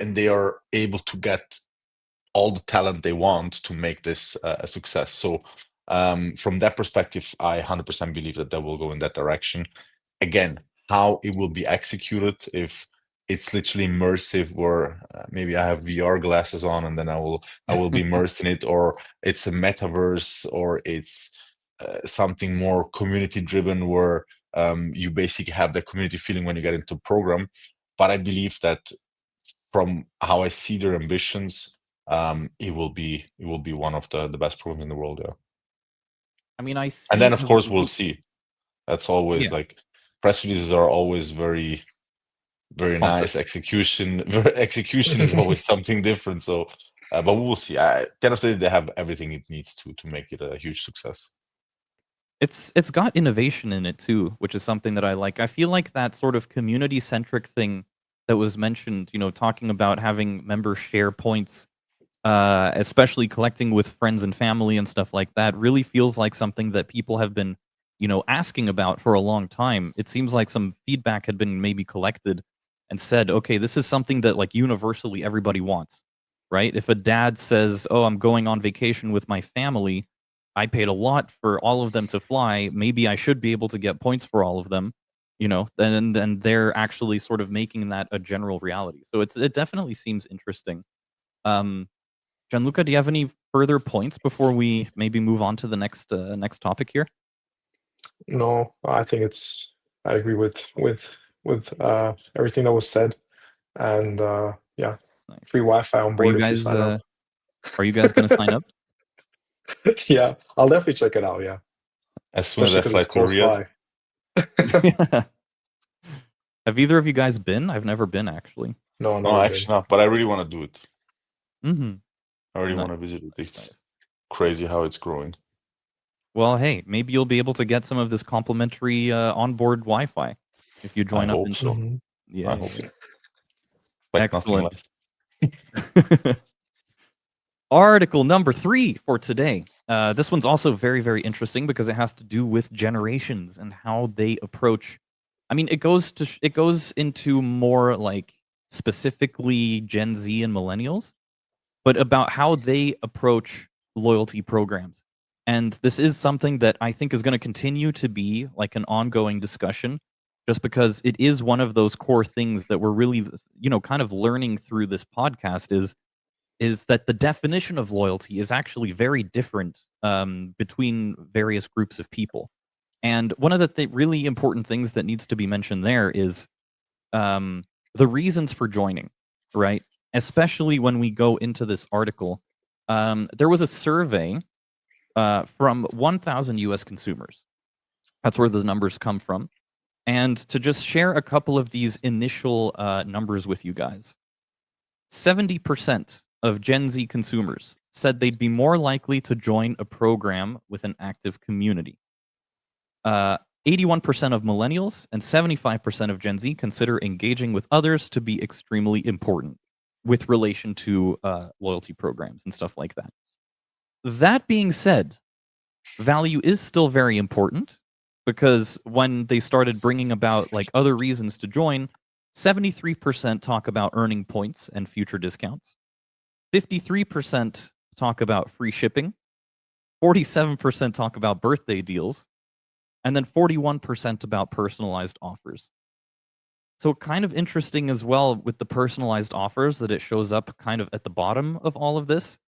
they are able to get all the talent they want to make this a success. So from that perspective, I 100% believe that they will go in that direction. Again, how it will be executed, if it's literally immersive, where maybe I have VR glasses on, and then I will be immersed in it, or it's a metaverse, or it's something more community driven, where you basically have the community feeling when you get into a program. But I believe that from how I see their ambitions, it will be one of the best programs in the world. Yeah. I mean, I And see then of because course we'll see. That's always yeah, like, press releases are always very, very nice. pompous. Execution is always something different. So, but we will see. I kind of say they have everything it needs to make it a huge success. It's got innovation in it too, which is something that I like. I feel like that sort of community-centric thing that was mentioned, talking about having members share points, especially collecting with friends and family and stuff like that, really feels like something that people have been, asking about for a long time. It seems like some feedback had been maybe collected and said, okay, this is something that like universally everybody wants, right? If a dad says, "Oh, I'm going on vacation with my family. I paid a lot for all of them to fly. Maybe I should be able to get points for all of them." Then they're actually sort of making that a general reality. So it definitely seems interesting. Um, Gianluca, do you have any further points before we maybe move on to the next topic here? No, I agree with everything that was said, and yeah, Nice. free Wi-Fi on Are you board if you guys sign up. are you guys gonna sign up? Yeah, I'll definitely check it out. Yeah, As soon as especially I because fly it's to close Riyadh, by. Have either of you guys been? I've never been actually. No, no, never been. actually not. But I really want to do it. Mhm. I really Nice, want to visit it. It's nice. crazy how it's growing. Well, hey, maybe you'll be able to get some of this complimentary onboard Wi-Fi if you I join up hope into it. so. Mhm. Yeah, I yeah, hope yeah. so. Expect nothing Excellent. less. Article number 3 for today. This one's also very, very interesting because it has to do with generations and how they approach. I mean, it goes into more like specifically Gen Z and millennials, but about how they approach loyalty programs. And this is something that I think is going to continue to be like an ongoing discussion, just because it is one of those core things that we're really, kind of learning through this podcast is that the definition of loyalty is actually very different between various groups of people. And one of the really important things that needs to be mentioned there is the reasons for joining, right? Especially when we go into this article. There was a survey from 1,000 US consumers. That's where the numbers come from. And to just share a couple of these initial numbers with you guys, 70% of Gen Z consumers said they'd be more likely to join a program with an active community. Uh, 81% of millennials and 75% of Gen Z consider engaging with others to be extremely important with relation to loyalty programs and stuff like that. That being said, value is still very important because when they started bringing about like other reasons to join, 73% talk about earning points and future discounts. 53% talk about free shipping, 47% talk about birthday deals, and then 41% about personalized offers. So, kind of interesting as well with the personalized offers that it shows up kind of at the bottom of all of this.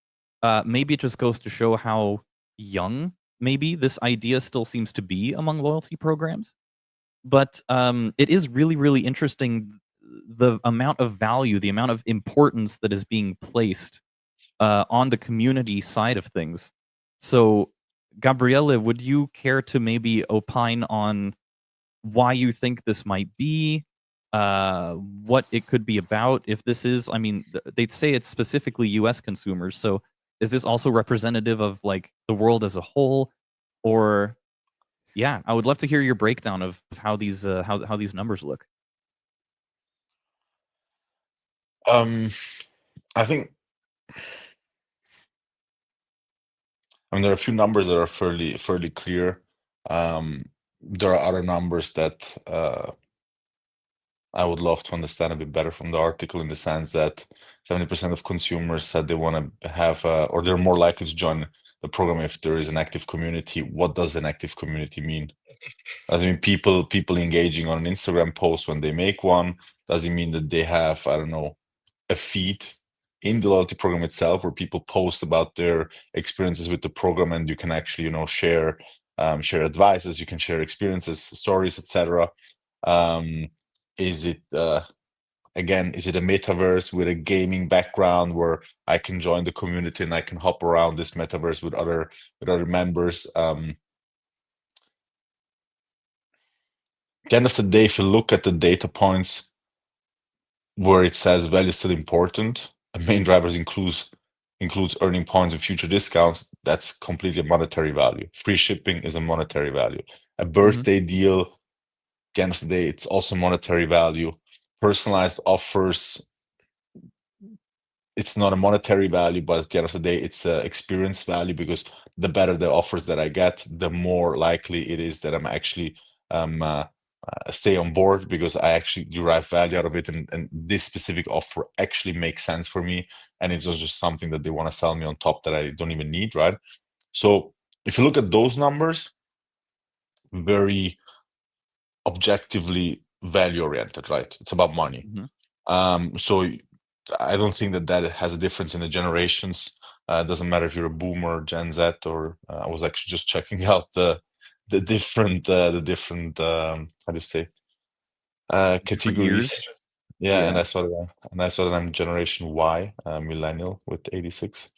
Maybe it just goes to show how young maybe this idea still seems to be among loyalty programs. But it is really, really interesting the amount of value, the amount of importance that is being placed on the community side of things. So, Gabriele, would you care to maybe opine on why you think this might be? What it could be about? If this is, I mean, they'd say it's specifically U.S. consumers. So, is this also representative of like the world as a whole, or yeah, I would love to hear your breakdown of how these how these numbers look. Um, I think, there are a few numbers that are fairly clear. There are other numbers that I would love to understand a bit better from the article, in the sense that 70% of consumers said they want to have, or they're more likely to join the program if there is an active community. What does an active community mean? I mean, people engaging on an Instagram post when they make one, Does it mean that they have, I don't know, a feed in the loyalty program itself where people post about their experiences with the program, and you can actually, share share advices, you can share experiences, stories, etc. Is it again, is it a metaverse with a gaming background where I can join the community and I can hop around this metaverse with other members? At the end of the day, if you look at the data points where it says value is still important, and main drivers includes earning points and future discounts, that's completely a monetary value. Free shipping is a monetary value. A Hmm. birthday deal, at the end of the day, it's also monetary value. Personalized offers, it's not a monetary value, but at the end of the day, it's a experience value, because the better the offers that I get, the more likely it is that I'm actually stay on board, because I actually derive value out of it, and this specific offer actually makes sense for me, and it's not just something that they want to sell me on top that I don't even need, right? So if you look at those numbers, very objectively value oriented, right? It's about money. Hmm. So I don't think that that has a difference in the generations. It doesn't matter if you're a boomer, Gen Z, or I was actually just checking out the different how do you say Different categories. years. Yeah, Yeah. and I saw that I'm Generation Y, millennial with 86.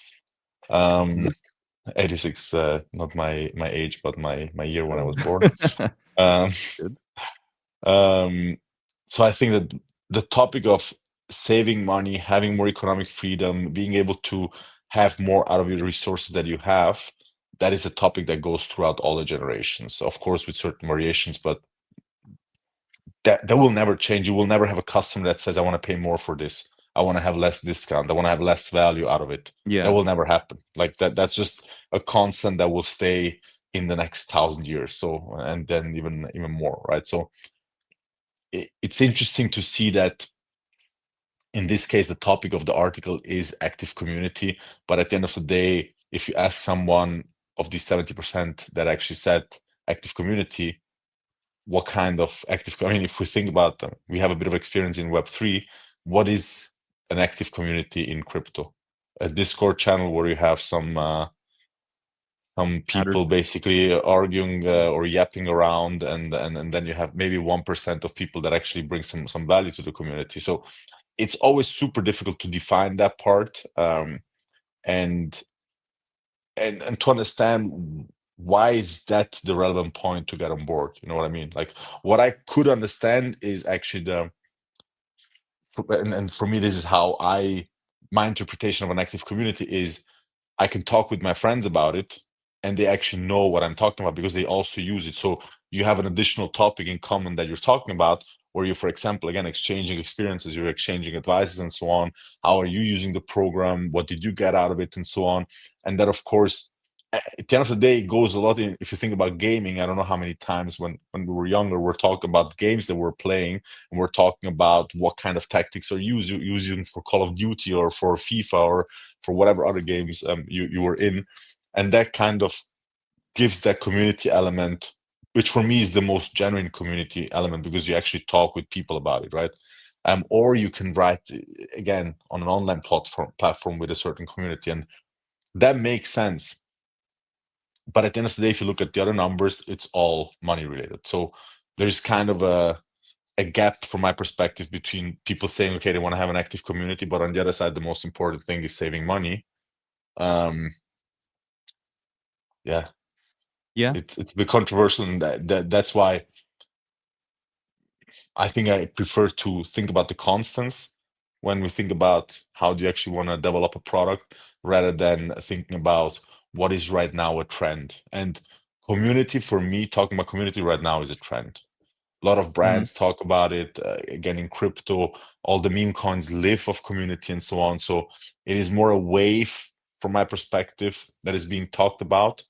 Um, Mhm. 86, not my age, but my year when I was born. Um, Good. Um, so I think that the topic of saving money, having more economic freedom, being able to have more out of your resources that you have, that is a topic that goes throughout all the generations. Of course, with certain variations, but that will never change. You will never have a customer that says, I want to pay more for this. I want to have less discount. I want to have less value out of it. That Yeah. will never happen. Like that's just a constant that will stay in the next 1,000 years. So, and then even more, right? So it's interesting to see that in this case, the topic of the article is active community. But at the end of the day, if you ask someone of the 70% that actually said active community, what kind of active, I mean, if we think about them, we have a bit of experience in Web3. What is an active community in crypto? A Discord channel where you have some Matters. people basically arguing or yapping around, and then you have maybe 1% of people that actually bring some value to the community. So it's always super difficult to define that part, and and to understand why is that the relevant point to get on board. You know what I mean? Like, what I could understand is actually and for me, this is how my interpretation of an active community is. I can talk with my friends about it, and they actually know what I'm talking about because they also use it. So you have an additional topic in common that you're talking about, where you, for example, again, exchanging experiences, you're exchanging advices and so on. How are you using the program? What did you get out of it, and so on? And that, of course, at the end of the day, it goes a lot in. If you think about gaming, I don't know how many times when we were younger, we're talking about games that we're playing, and we're talking about what kind of tactics are using for Call of Duty or for FIFA or for whatever other games you were in, and that kind of gives that community element, which for me is the most genuine community element, because you actually talk with people about it, right? Or you can write again on an online platform with a certain community, and that makes sense. But at the end of the day, if you look at the other numbers, it's all money related. So there's kind of a gap from my perspective between people saying, okay, they want to have an active community, but on the other side, the most important thing is saving money. um yeah, Yeah. it's a bit controversial, and that's why I think I prefer to think about the constants when we think about how do you actually want to develop a product, rather than thinking about what is right now a trend. And community, for me, talking about community right now is a trend. A lot of Hmm. brands talk about it. Again, in crypto, all the meme coins live of community and so on. So it is more a wave, from my perspective, that is being talked about.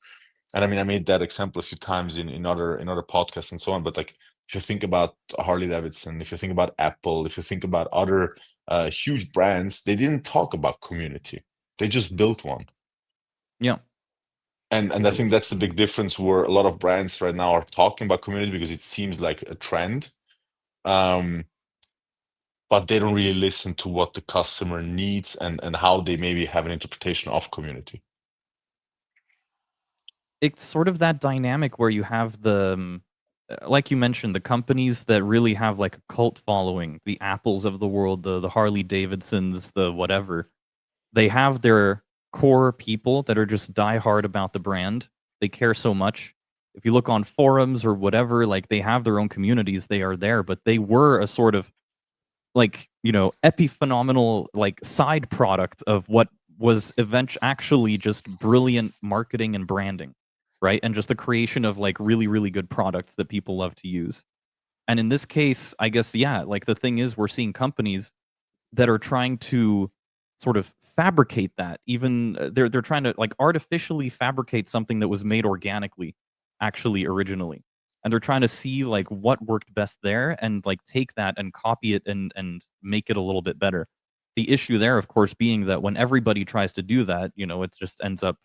And I mean, I made that example a few times in other podcasts and so on. But like, if you think about Harley Davidson, if you think about Apple, if you think about other huge brands, they didn't talk about community. They just built one. Yeah. And I think that's the big difference, where a lot of brands right now are talking about community because it seems like a trend. Um, but they don't really listen to what the customer needs and how they maybe have an interpretation of community. It's sort of that dynamic where you have like you mentioned, the companies that really have like a cult following, the Apples of the world, the Harley Davidsons, the whatever. They have their core people that are just die hard about the brand. They care so much. If you look on forums or whatever, like they have their own communities, they are there, but they were a sort of like, epiphenomenal like side product of what was actually just brilliant marketing and branding, right? And just the creation of like really, really good products that people love to use. And in this case, I guess, yeah, like the thing is, we're seeing companies that are trying to sort of fabricate that. Even they're trying to like artificially fabricate something that was made organically, actually originally, and they're trying to see like what worked best there and like take that and copy it and make it a little bit better. The issue there, of course, being that when everybody tries to do that, it just ends up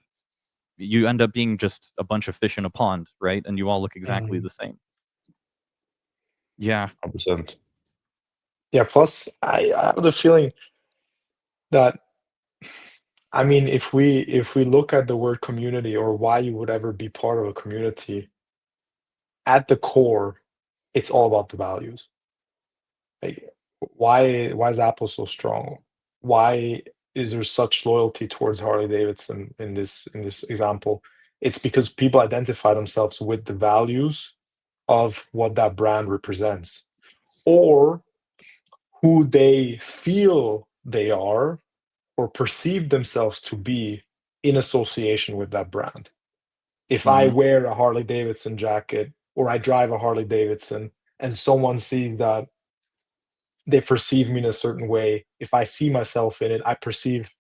you end up being just a bunch of fish in a pond, right? And you all look exactly Mm. the same. Yeah. 100%. Yeah, plus I have the feeling that, I mean, if we look at the word community or why you would ever be part of a community, at the core, it's all about the values. Like, why is Apple so strong? Why is there such loyalty towards Harley Davidson in this example? It's because people identify themselves with the values of what that brand represents, or who they feel they are or perceive themselves to be in association with that brand. If I Hmm. wear a Harley Davidson jacket or I drive a Harley Davidson and someone sees that, they perceive me in a certain way. If I see myself in it, I perceive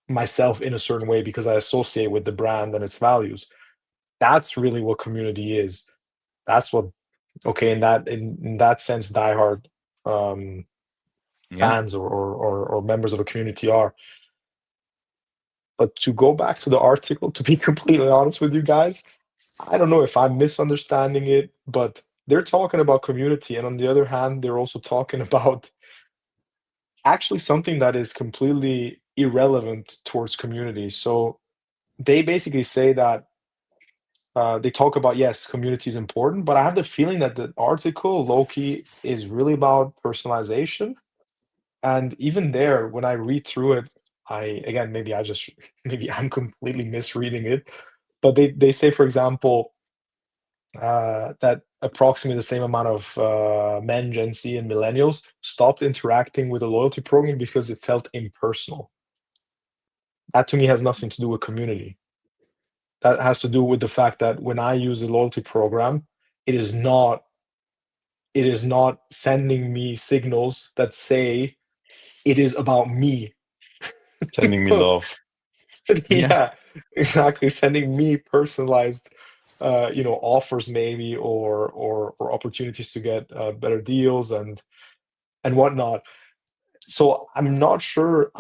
myself in a certain way because I associate with the brand and its values. That's really what community is. That's what, okay, in that sense, diehard um, Yeah. fans or members of a community are. But to go back to the article, to be completely honest with you guys, I don't know if I'm misunderstanding it, but they're talking about community, and on the other hand, they're also talking about actually something that is completely irrelevant towards community. So they basically say that they talk about, yes, community is important, but I have the feeling that the article, Loki, is really about personalization. And even there, when I read through it, again, maybe I just, maybe I'm completely misreading it, but they say, for example, that approximately the same amount of men, Gen Z, and millennials stopped interacting with a loyalty program because it felt impersonal. That to me has nothing to do with community. That has to do with the fact that when I use a loyalty program, it is not it is not sending me signals that say it is about me. Sending me love. Yeah. Yeah, exactly. Sending me personalized, offers maybe or opportunities to get better deals and whatnot. So I'm not sure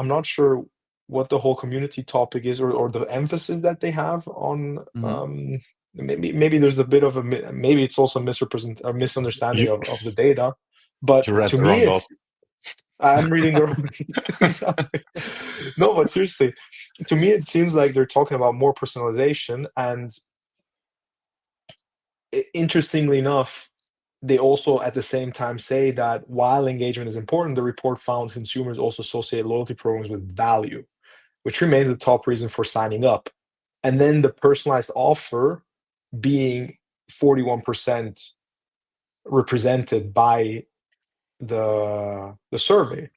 what the whole community topic is or the emphasis that they have on Hmm. maybe there's a bit of maybe it's also misrepresent or misunderstanding You of the data. But you read to the me wrong op. it's I'm reading the wrong exactly. No, but seriously, to me it seems like they're talking about more personalization and interestingly enough, they also at the same time say that while engagement is important, the report found consumers also associate loyalty programs with value, which remains the top reason for signing up. And then the personalized offer being 41% represented by the survey.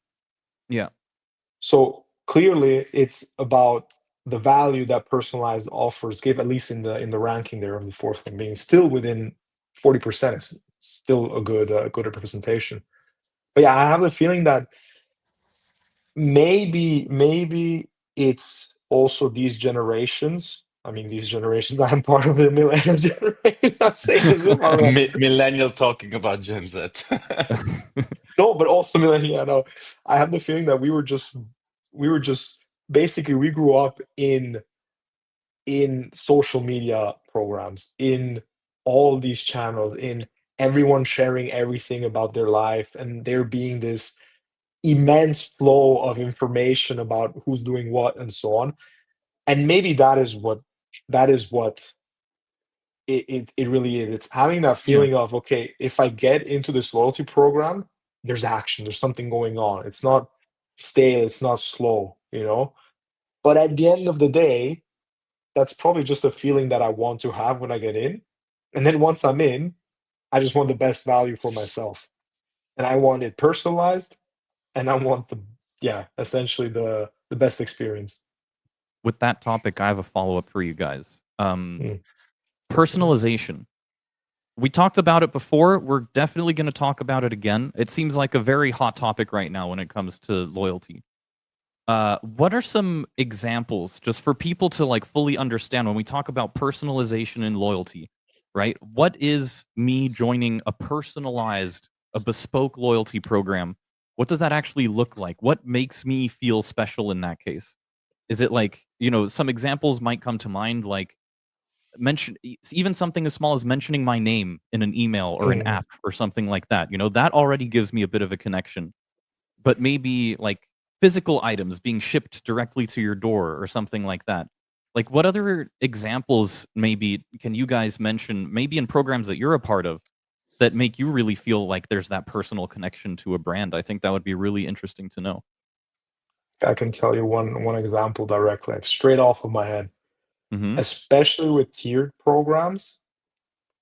Yeah. So clearly it's about the value that personalized offers give, at least in the ranking there of the fourth one being still within 40%. It's still a good representation. But yeah, I have the feeling that maybe it's also these generations. I mean, these generations. I'm part of the millennial generation. I'm saying as if I'm a Millennial talking about Gen Z. no, but also millennial. Yeah, no, I have the feeling that we were just basically we grew up in social media programs, in all these channels, in everyone sharing everything about their life, and there being this. immense flow of information about who's doing what and so on. And maybe that is what it really is. It's having that Yeah. feeling of, okay, if I get into this loyalty program, there's action, there's something going on. It's not stale, it's not slow, you know? But at the end of the day, that's probably just a feeling that I want to have when I get in. And then once I'm in, I just want the best value for myself. And I want it personalized and I want essentially the best experience. With that topic, I have a follow-up for you guys. Mm, mhm. Personalization. We talked about it before. We're definitely going to talk about it again. It seems like a very hot topic right now when it comes to loyalty. What are some examples just for people to like fully understand when we talk about personalization and loyalty, right? What is me joining a bespoke loyalty program? What does that actually look like? What makes me feel special in that case? Is it like, some examples might come to mind, like even something as small as mentioning my name in an email or an Mm. app or something like that. That already gives me a bit of a connection. But maybe like physical items being shipped directly to your door or something like that. Like what other examples maybe can you guys mention maybe in programs that you're a part of that make you really feel like there's that personal connection to a brand? I think that would be really interesting to know. I can tell you one example directly, like straight off of my head. Mhm. Especially with tiered programs,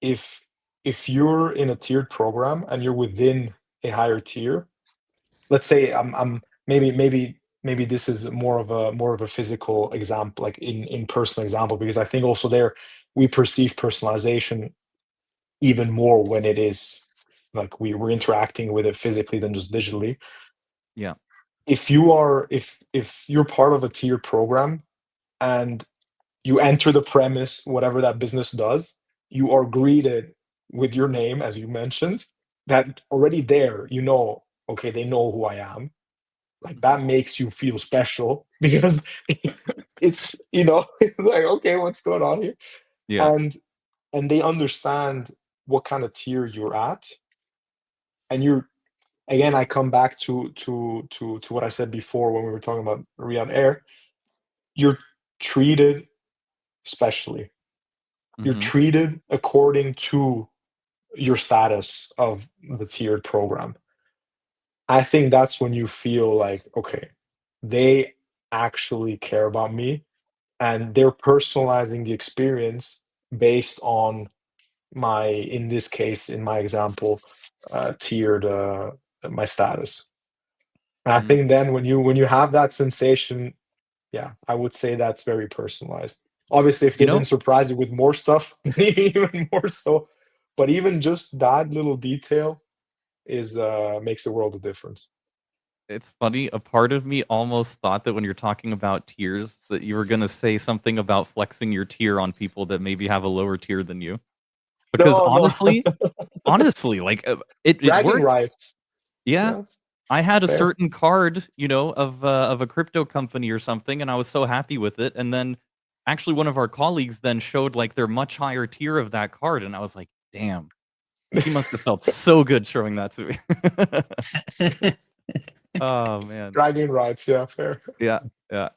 if if you're in a tiered program and you're within a higher tier, let's say I'm maybe this is more of a physical example, like in personal example, because I think also there we perceive personalization even more when it is like we're interacting with it physically than just digitally. Yeah. If you're part of a tiered program and you enter the premise, whatever that business does, you are greeted with your name, as you mentioned, that already there, okay, they know who I am. Like Mhm. that makes you feel special because it's like, okay, what's going on here? Yeah. And they understand what kind of tier you're at. And you're again, I come back to what I said before when we were talking about Riyadh Air. You're treated specially. You're Mhm. treated according to your status of the tiered program. I think that's when you feel like, okay, they actually care about me and they're personalizing the experience based on in this case, in my example, tiered my status. And I Mhm. think then when you have that sensation, yeah, I would say that's very personalized. Obviously, if You they know, didn't surprise you with more stuff, even more so. But even just that little detail is makes a world of difference. it's funny, a part of me almost thought that when you're talking about tiers, that you were gonna say something about flexing your tier on people that maybe have a lower tier than you. Because No, no, honestly, like, it bragging works. rights. Yeah. Yeah, I had a fair. certain card, of a crypto company or something, and I was so happy with it, and then actually one of our colleagues then showed, like, their much higher tier of that card, and I was like, "Damn, he must have felt so good showing that to me." Oh, man. Bragging rights. Yeah, fair. Yeah, yeah.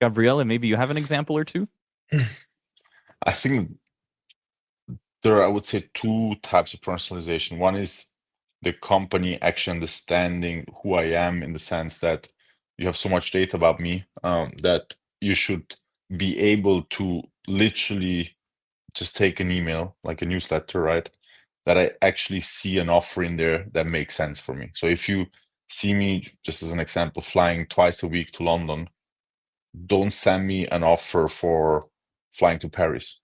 Gabriele, maybe you have an example or 2? I think there are, I would say, two types of personalization. One is the company actually understanding who I am in the sense that you have so much data about me that you should be able to literally just take an email, like a newsletter, right? That I actually see an offer in there that makes sense for me. So if you see me, just as an example, flying twice a week to London, don't send me an offer for flying to Paris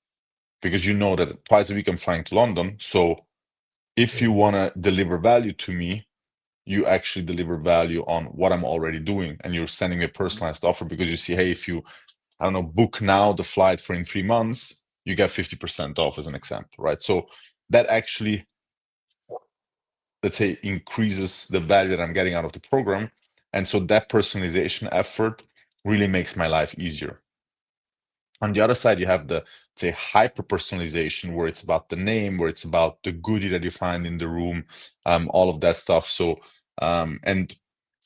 because you know that twice a week I'm flying to London. So if you Mm. want to deliver value to me, you actually deliver value on what I'm already doing. And you're sending me a Mhm, personalized offer because you see, hey, if you, I don't know, book now the flight for in 3 months, you get 50% off as an example, right? So that actually, let's say, increases the value that I'm getting out of the program. And so that personalization effort really makes my life easier. On the other side, you have the, say, hyper personalization, where it's about the name, where it's about the goodie that you find in the room, all of that stuff. So, and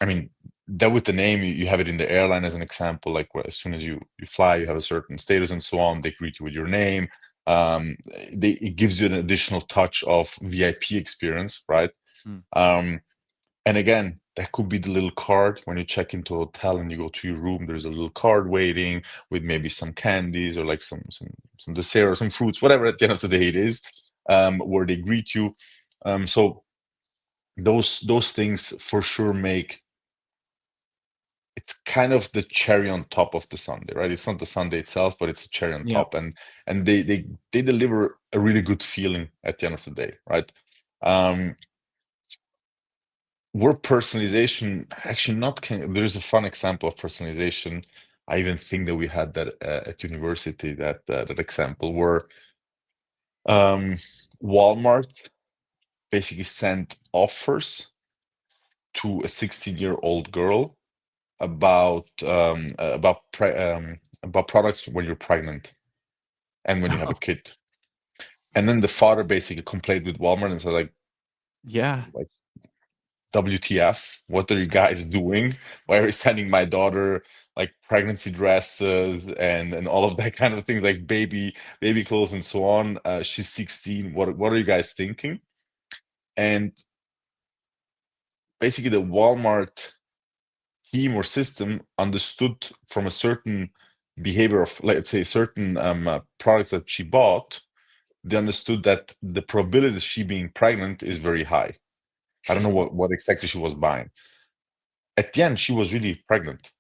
I mean, that with the name, you have it in the airline as an example. Like as soon as you fly, you have a certain status and so on. They greet you with your name. Um, it gives you an additional touch of VIP experience, right? Mm. Um, and again, that could be the little card when you check into a hotel and you go to your room. There's a little card waiting with maybe some candies or like some dessert or some fruits, whatever. At the end of the day, it is where they greet you. So those things for sure make it's kind of the cherry on top of the sundae, right? It's not the sundae itself, but it's a cherry on Yeah. top, and they deliver a really good feeling at the end of the day, right? Um, Word personalization actually not can, there's a fun example of personalization. I even think that we had that at university, that example where um, Walmart basically sent offers to a 16-year-old girl about products when you're pregnant and when you have a kid. And then the father basically complained with Walmart and said Yeah. like WTF, what are you guys doing? Why are you sending my daughter like pregnancy dresses and all of that kind of things, like baby clothes and so on? She's 16. What are you guys thinking? And basically the Walmart team or system understood from a certain behavior of, let's say, certain products that she bought. They understood that the probability of she being pregnant is very high. I don't know what exactly she was buying. At the end, she was really pregnant.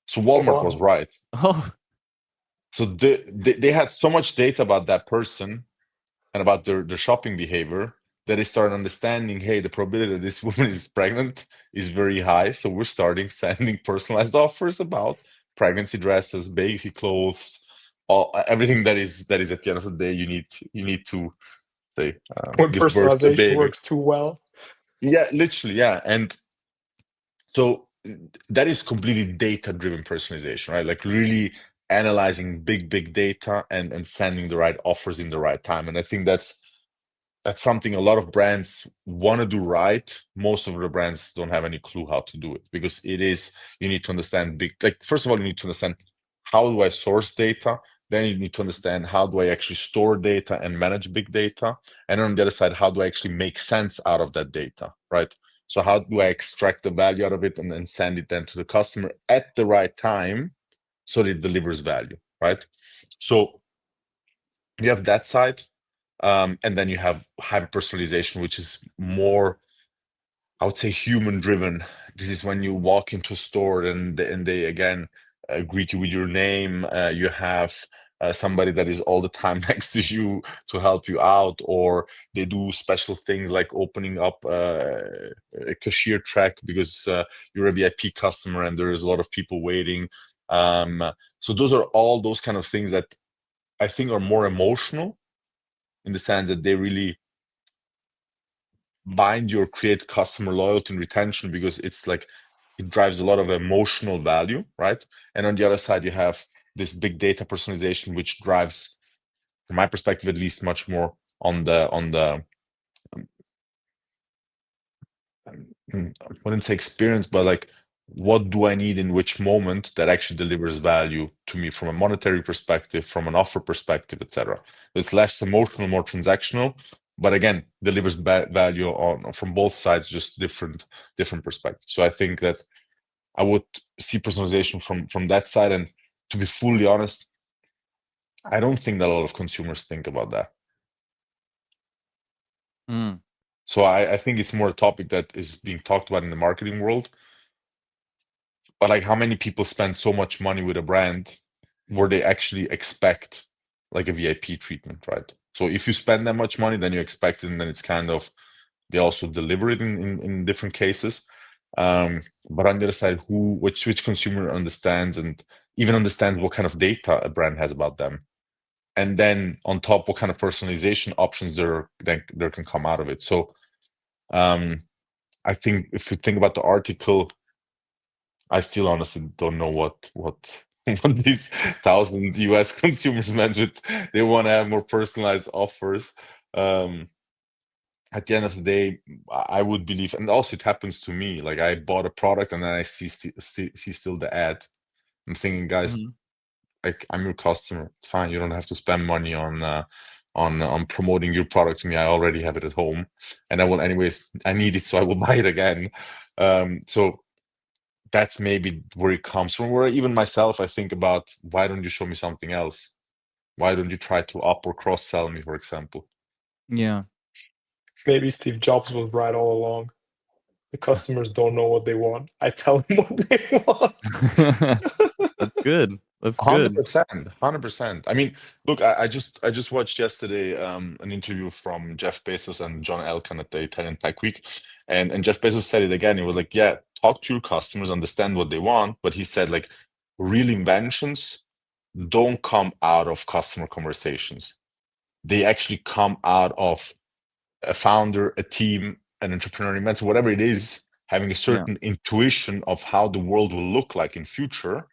So Oh, Walmart was wow. right. Oh, So they had so much data about that person and about their shopping behavior that they started understanding, hey, the probability that this woman is pregnant is very high. So we're starting sending personalized offers about pregnancy dresses, baby clothes, everything that is at the end of the day you need to say When give birth to a personalization baby. works too well. Yeah, literally, yeah. And so that is completely data-driven personalization, right? Like really analyzing big data and sending the right offers in the right time. And I think that's something a lot of brands want to do right. Most of the brands don't have any clue how to do it because you need to understand like, first of all, you need to understand how do I source data? Then you need to understand how do I actually store data and manage big data? And on the other side, how do I actually make sense out of that data, right? So how do I extract the value out of it and then send it then to the customer at the right time so that it delivers value, right? So you have that side, and then you have hyper personalization, which is more, I would say, human driven. This is when you walk into a store and they again greet you with your name. You have somebody that is all the time next to you to help you out, or they do special things like opening up a cashier track because you're a VIP customer and there is a lot of people waiting. So those are all those kind of things that I think are more emotional in the sense that they really bind or create customer loyalty and retention because it's like it drives a lot of emotional value, right? And on the other side, you have this big data personalization, which drives, from my perspective at least, much more on the I wouldn't say experience, but like what do I need in which moment that actually delivers value to me from a monetary perspective, from an offer perspective, etc. It's less emotional, more transactional, but again, delivers value on from both sides, just different perspectives. So I think that I would see personalization from that side. And to be fully honest, I don't think that a lot of consumers think about that. mm. So I think it's more a topic that is being talked about in the marketing world. But like, how many people spend so much money with a brand where they actually expect like a VIP treatment, right? So if you spend that much money, then you expect it, and then it's kind of they also deliver it in different cases. But on the other side, which consumer understands and even understands what kind of data a brand has about them, and then on top, what kind of personalization options there can come out of it. So I think if you think about the article, I still honestly don't know what what these 1,000 US consumers meant with they want to have more personalized offers. Um, at the end of the day, I would believe, and also it happens to me. Like I bought a product and then I see still the ad. I'm thinking, guys, Mhm. like I'm your customer. It's fine. You don't have to spend money on promoting your product to me. I already have it at home, and I will anyways. I need it, so I will buy it again. So that's maybe where it comes from. Where even myself, I think about, why don't you show me something else? Why don't you try to up or cross sell me, for example? Yeah. Maybe Steve Jobs was right all along. The customers don't know what they want. I tell them what they want. That's good. That's Hundred good. percent, 100%. I mean, look, I just watched yesterday an interview from Jeff Bezos and John Elkann at the Italian Tech Week, and Jeff Bezos said it again. He was like, "Yeah, talk to your customers, understand what they want," but he said like, real inventions don't come out of customer conversations. They actually come out of a founder, a team, an entrepreneurial mentor, whatever it is, having a Yeah. certain intuition of how the world will look like in future,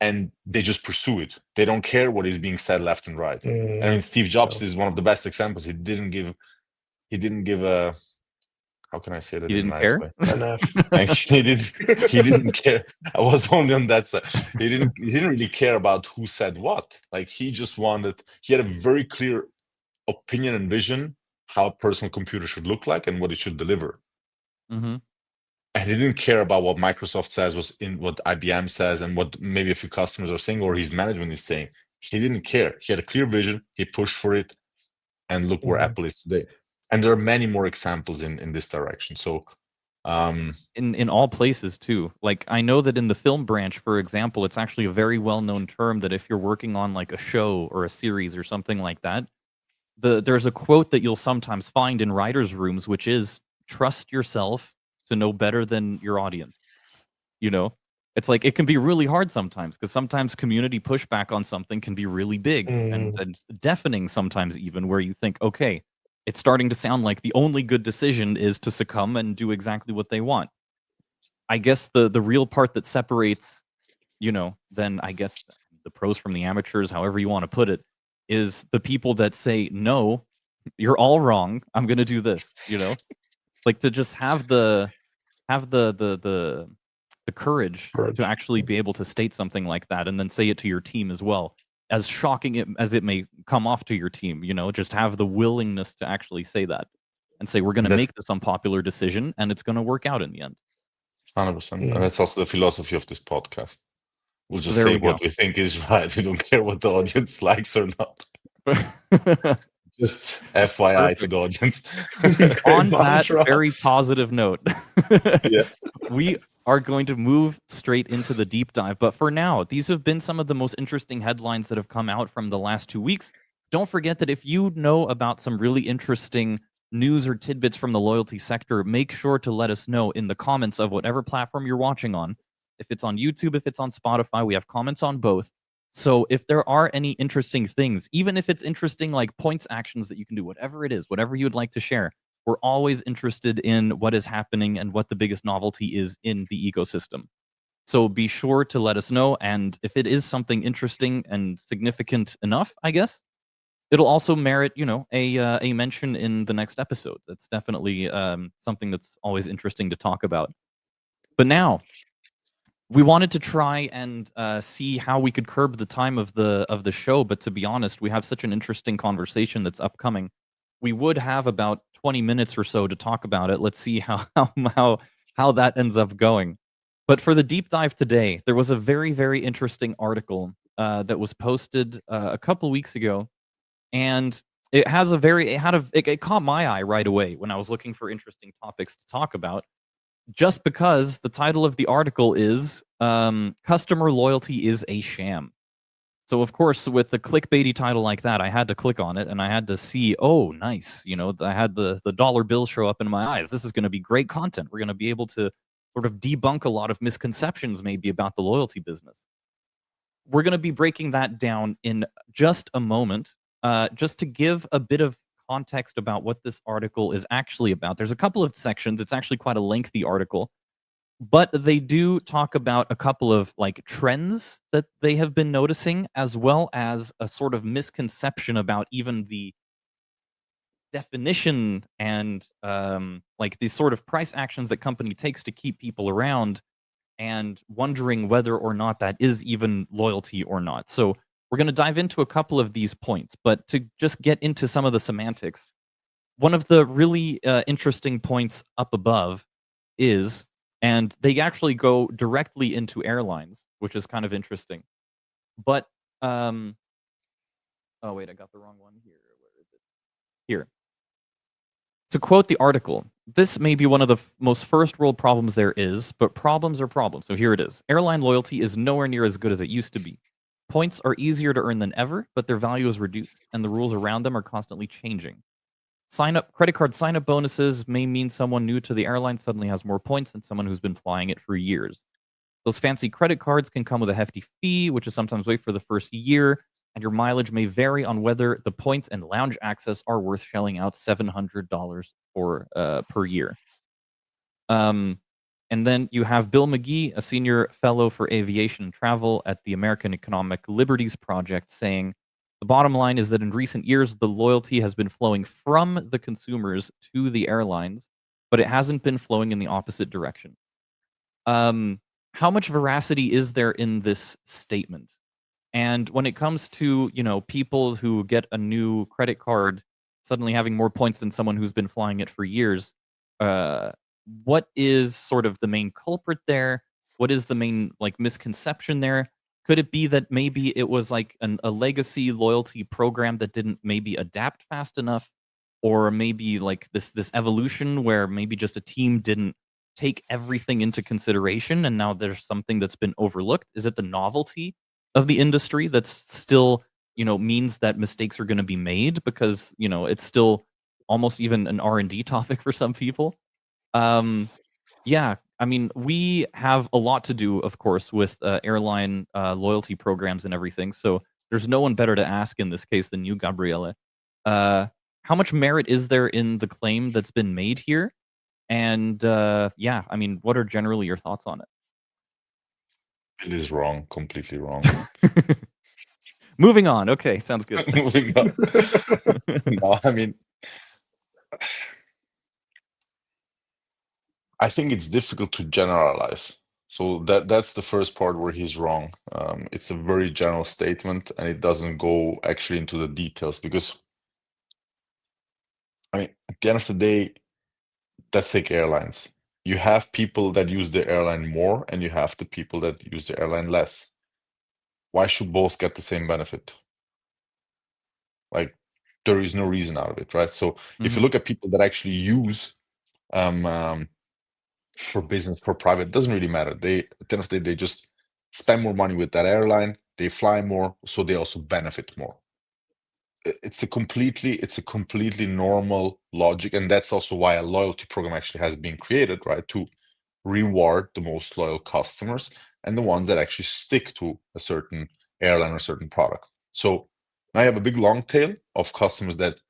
and they just pursue it. They don't care what is being said left and right. And I mean, Steve Jobs No. is one of the best examples. He didn't give a, how can I say that You in a didn't nice care? way? An F. Actually, he didn't care. I was only on that side. He didn't really care about who said what. Like he had a very clear opinion and vision how a personal computer should look like and what it should deliver. Mhm. And he didn't care about what Microsoft says, was in what IBM says, and what maybe a few customers are saying or his management is saying. He didn't care. He had a clear vision. He pushed for it, and look where Mhm. Apple is today. And there are many more examples in this direction. So, um, In all places too. Like, I know that in the film branch, for example, it's actually a very well-known term that if you're working on, like, a show or a series or something like that, there's a quote that you'll sometimes find in writers' rooms, which is, "Trust yourself to know better than your audience." You know? It's like, it can be really hard sometimes because sometimes community pushback on something can be really big and Mm. deafening sometimes even where you think, "Okay, it's starting to sound like the only good decision is to succumb and do exactly what they want." I guess the real part that separates, then I guess the pros from the amateurs, however you wanna put it, is the people that say, "No, you're all wrong. I'm gonna do this," you know? Like, to just have the courage to Courage. actually be able to state something like that and then say it to your team as well. As shocking as it may come off to your team, just have the willingness to actually say that and say, "We're gonna that's make this unpopular decision, and it's gonna work out in the end." 100%. And Mm. that's also the philosophy of this podcast. We'll just There say we go. what we think is right. We don't care what the audience likes or not. Just FYI to Perfect. the audience. Great On that mantra. very positive note, Yes. we are going to move straight into the deep dive. But for now, these have been some of the most interesting headlines that have come out from the last 2 weeks. Don't forget that if you know about some really interesting news or tidbits from the loyalty sector, make sure to let us know in the comments of whatever platform you're watching on. If it's on YouTube, if it's on Spotify, we have comments on both. So if there are any interesting things, even if it's interesting like points actions that you can do, whatever it is, whatever you would like to share, we're always interested in what is happening and what the biggest novelty is in the ecosystem. So be sure to let us know. And if it is something interesting and significant enough, I guess, it'll also merit, a mention in the next episode. That's definitely something that's always interesting to talk about. But now, we wanted to try and see how we could curb the time of the show, but to be honest, we have such an interesting conversation that's upcoming. We would have about 20 minutes or so to talk about it. Let's see how how that ends up going. But for the deep dive today, there was a very very interesting article that was posted a couple weeks ago, and it caught my eye right away when I was looking for interesting topics to talk about, just because the title of the article is "Customer Loyalty is a Sham." So, of course, with a clickbaity title like that, I had to click on it and I had to see, oh, nice. I had the dollar bill show up in my eyes. This is going to be great content. We're going to be able to sort of debunk a lot of misconceptions, maybe, about the loyalty business. We're going to be breaking that down in just a moment, just to give a bit of context about what this article is actually about. There's a couple of sections. It's actually quite a lengthy article, but they do talk about a couple of like trends that they have been noticing, as well as a sort of misconception about even definition and like these sort of price actions that company takes to keep people around, and wondering whether or not that is even loyalty or not. So we're going to dive into a couple of these points, but to just get into some of the semantics, one of the really interesting points up above is, and they actually go directly into airlines, which is kind of interesting. But oh wait, I got the wrong one here. Where is it? Here. To quote the article, this may be one of the most first world problems there is, but problems are problems. So here it is. Airline loyalty is nowhere near as good as it used to be. Points are easier to earn than ever, but their value is reduced, and the rules around them are constantly changing. Credit card sign up bonuses may mean someone new to the airline suddenly has more points than someone who's been flying it for years. Those fancy credit cards can come with a hefty fee, which is sometimes waived for the first year, and your mileage may vary on whether the points and lounge access are worth shelling out $700 for per year. And then you have Bill McGee, a senior fellow for aviation and travel at the American Economic Liberties Project, saying the bottom line is that in recent years, the loyalty has been flowing from the consumers to the airlines, but it hasn't been flowing in the opposite direction. How much veracity is there in this statement? And when it comes to, people who get a new credit card suddenly having more points than someone who's been flying it for years, what is sort of the main culprit there? What is the main misconception there? Could it be that maybe it was like a legacy loyalty program that didn't maybe adapt fast enough, or maybe like this evolution where maybe just a team didn't take everything into consideration and now there's something that's been overlooked? Is it the novelty of the industry that's still, means that mistakes are going to be made because, it's still almost even an R&D topic for some people? Yeah, I mean, we have a lot to do, of course, with airline loyalty programs and everything. So there's no one better to ask in this case than you, Gabriele. How much merit is there in the claim that's been made here? And yeah, I mean, what are generally your thoughts on It is wrong, completely wrong. it? Moving on. Okay, sounds good. Moving on. No, I mean, I think it's difficult to generalize. So that's the first part where he's wrong. It's a very general statement, and it doesn't go actually into the details because, I mean, at the end of the day, let's take airlines. You have people that use the airline more, and you have the people that use the airline less. Why should both get the same benefit? Like, there is no reason out of it, right? So if you look at people that actually use for business, for private, it doesn't really matter. They, at the end of the day, they just spend more money with that airline, they fly more, so they also benefit more. It's a completely normal logic, and that's also why a loyalty program actually has been created, right? To reward the most loyal customers and the ones that actually stick to a certain airline or certain product. So now you have a big long tail of customers that, of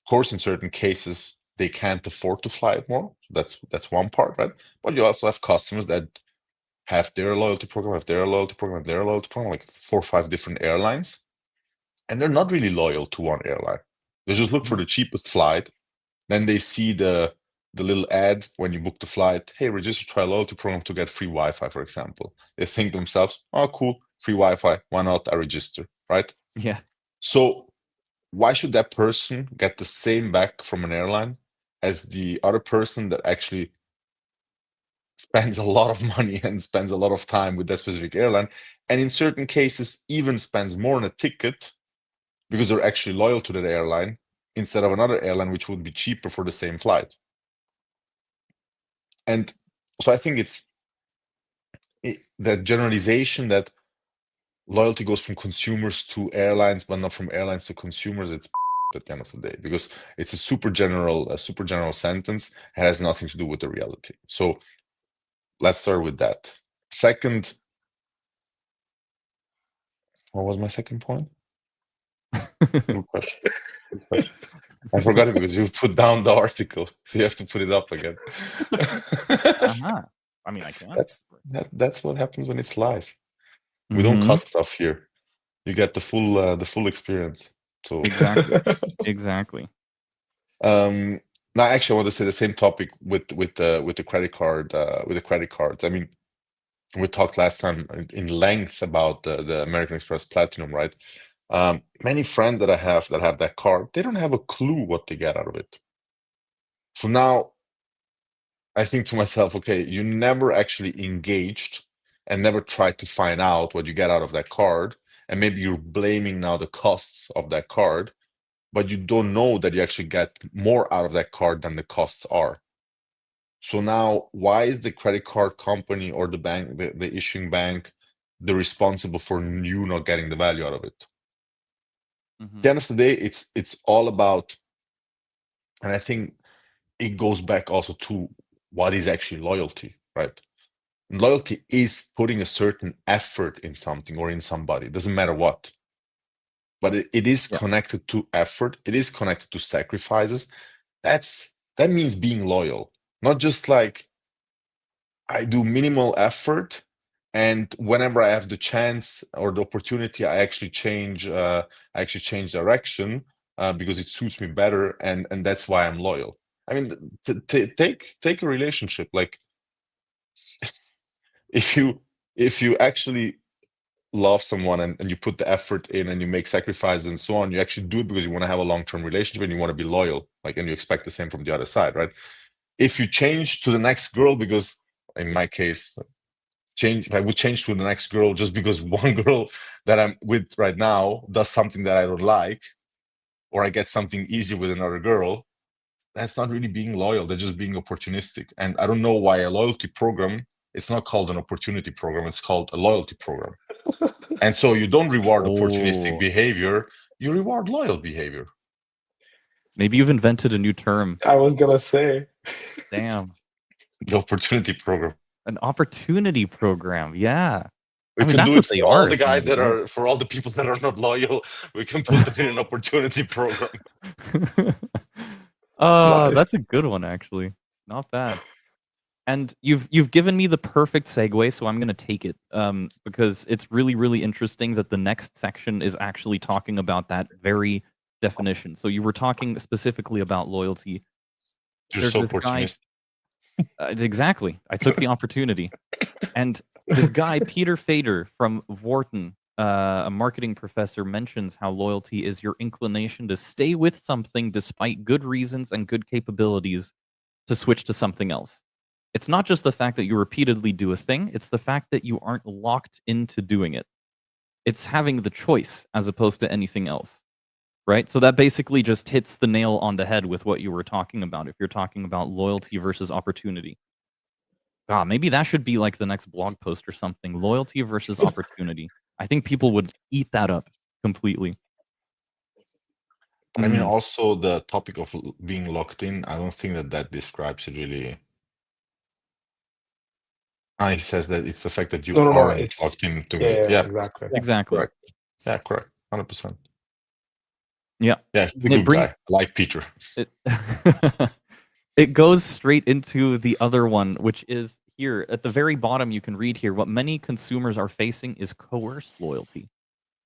course, in certain cases, they can't afford to fly it more. That's one part, right? But you also have customers that have their loyalty program, have their loyalty program, their loyalty program, like 4 or 5 different airlines, and they're not really loyal to one airline. They just look for the cheapest flight. Then they see the little ad when you book the flight. Hey, register to our loyalty program to get free Wi-Fi, for example. They think to themselves, oh, cool, free Wi-Fi. Why not? I register, right? Yeah. So why should that person get the same back from an airline as the other person that actually spends a lot of money and spends a lot of time with that specific airline, and in certain cases even spends more on a ticket because they're actually loyal to that airline instead of another airline which would be cheaper for the same flight? And so I think it's that generalization that loyalty goes from consumers to airlines, but not from airlines to consumers. It's at the end of the day because it's a super general sentence. It has nothing to do with the reality. So let's start with that. Second, what was my second point? Good question. Good question. I forgot it because you put down the article, so you have to put it up again. Uh-huh. I mean, I can. That's what happens when it's live. We don't Mhm. cut stuff here. You get the full experience. So Exactly. Exactly. Um, Now, actually, I want to say the same topic with the credit card with the credit cards. I mean, we talked last time in length about the American Express Platinum, right? Many friends that I have that have that card, they don't have a clue what they get out of it. So now I think to myself, okay, you never actually engaged and never tried to find out what you get out of that card. And maybe you're blaming now the costs of that card, but you don't know that you actually get more out of that card than the costs are. So now, why is the credit card company or the bank, the issuing bank, the responsible for you not getting the value out of it? Mm-hmm. At the end of the day, it's all about, and I think it goes back also to what is actually loyalty, right? Loyalty is putting a certain effort in something or in somebody, it doesn't matter what. But it is Yeah. connected to effort, it is connected to sacrifices. That means being loyal, not just like I do minimal effort, and whenever I have the chance or the opportunity, I actually change direction because it suits me better, and that's why I'm loyal. I mean, take a relationship. Like, if you actually love someone and you put the effort in and you make sacrifices and so on, you actually do it because you want to have a long-term relationship and you want to be loyal, like, and you expect the same from the other side, right? If you change to the next girl because, in my case, if I would change to the next girl just because one girl that I'm with right now does something that I don't like, or I get something easier with another girl, that's not really being loyal. They're just being opportunistic. And I don't know why a loyalty program, it's not called an opportunity program, it's called a loyalty program. And so you don't reward opportunistic Oh, behavior, you reward loyal behavior. maybe you've invented a new term. I was gonna say. Damn. The opportunity program. An opportunity program. Yeah. We I mean, can that's do what it they for all are the at the end guys of the that day. are, for all the people that are not loyal, we can put them in an opportunity program. Nice. That's a good one actually. Not bad. And you've given me the perfect segue, so I'm gonna take it. Because it's really, really interesting that the next section is actually talking about that very definition. So you were talking specifically about loyalty. You're There's so this guy. opportunistic. Exactly. I took the opportunity. And this guy, Peter Fader from Wharton, a marketing professor, mentions how loyalty is your inclination to stay with something despite good reasons and good capabilities to switch to something else. It's not just the fact that you repeatedly do a thing, it's the fact that you aren't locked into doing it. It's having the choice as opposed to anything else, right? So that basically just hits the nail on the head with what you were talking about if you're talking about loyalty versus opportunity. Ah, maybe that should be like the next blog post or something. Loyalty versus opportunity. I think people would eat that up completely. I mean, Mhm. also the topic of being locked in, I don't think that that describes it really. He says that it's the fact that you No, no, no. aren't It's locked in doing it. yeah, Yeah, exactly. yeah, Exactly. correct. Yeah, correct. 100%. Yeah. Yeah, he's a And it good bring guy. I like Peter. it it goes straight into the other one, which is here at the very bottom. You can read here what many consumers are facing is coerced loyalty,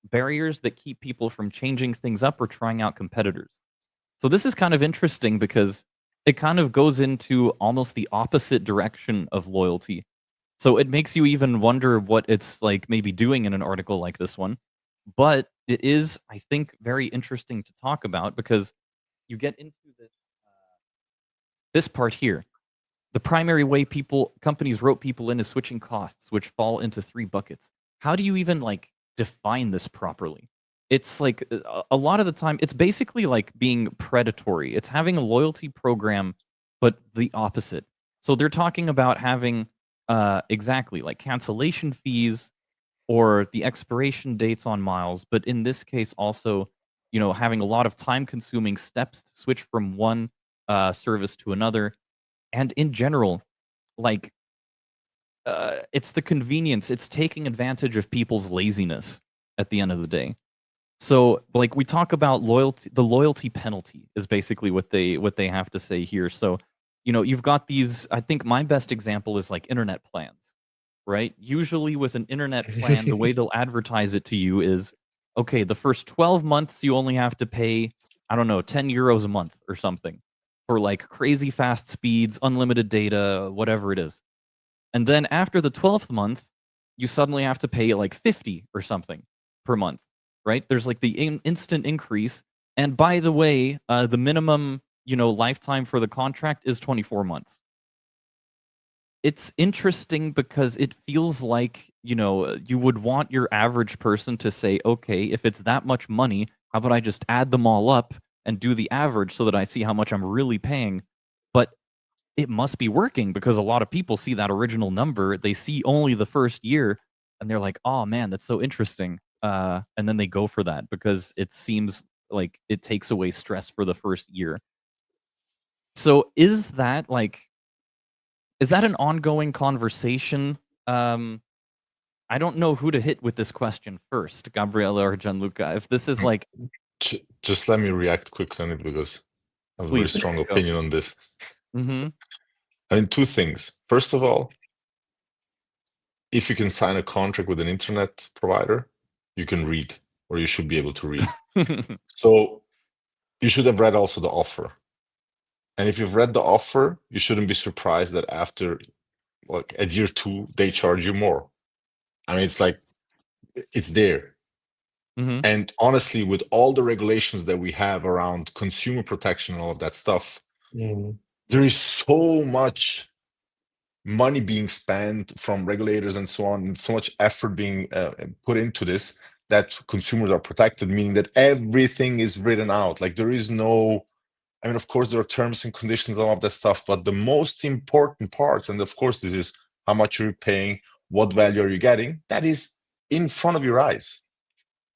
barriers that keep people from changing things up or trying out competitors. So this is kind of interesting because it kind of goes into almost the opposite direction of loyalty. So it makes you even wonder what it's like maybe doing in an article like this one. But it is, I think, very interesting to talk about because you get into this part here. The primary way companies rope people in is switching costs, which fall into three buckets. How do you even like define this properly? It's like a lot of the time, it's basically like being predatory. It's having a loyalty program, but the opposite. So they're talking about having exactly like cancellation fees or the expiration dates on miles, but in this case also, having a lot of time-consuming steps to switch from one service to another, and in general, like, it's the convenience, it's taking advantage of people's laziness at the end of the day. So, like, we talk about loyalty, the loyalty penalty is basically what they have to say here. So, you've got these. I think my best example is like internet plans, right? Usually with an internet plan, the way they'll advertise it to you is, okay, the first 12 months you only have to pay, I don't know, 10 euros a month or something. for like crazy fast speeds, unlimited data, whatever it is. And then after the 12th month, you suddenly have to pay like 50 or something per month, right? There's like the instant increase. And by the way, the minimum, lifetime for the contract is 24 months. It's interesting because it feels like, you would want your average person to say, okay, if it's that much money, how about I just add them all up and do the average so that I see how much I'm really paying? But it must be working because a lot of people see that original number, they see only the first year, and they're like, oh man, that's so interesting. And then they go for that because it seems like it takes away stress for the first year. So is that an ongoing conversation? I don't know who to hit with this question first, Gabriella or Gianluca. If this is like, Just let me react quickly on it because I have a very please strong go. opinion on this. Mm-hmm. I mean, two things. First of all, if you can sign a contract with an internet provider, you can read, or you should be able to read. So you should have read also the offer. And if you've read the offer, you shouldn't be surprised that after like at year 2, they charge you more. I mean, it's like it's there. Mm-hmm. And honestly, with all the regulations that we have around consumer protection and all of that stuff, there is so much money being spent from regulators and so on, and so much effort being put into this that consumers are protected, meaning that everything is written out. Like there is no, I mean, of course, there are terms and conditions and all of that stuff, but the most important parts, and of course, this is how much you're paying, what value are you getting, that is in front of your eyes.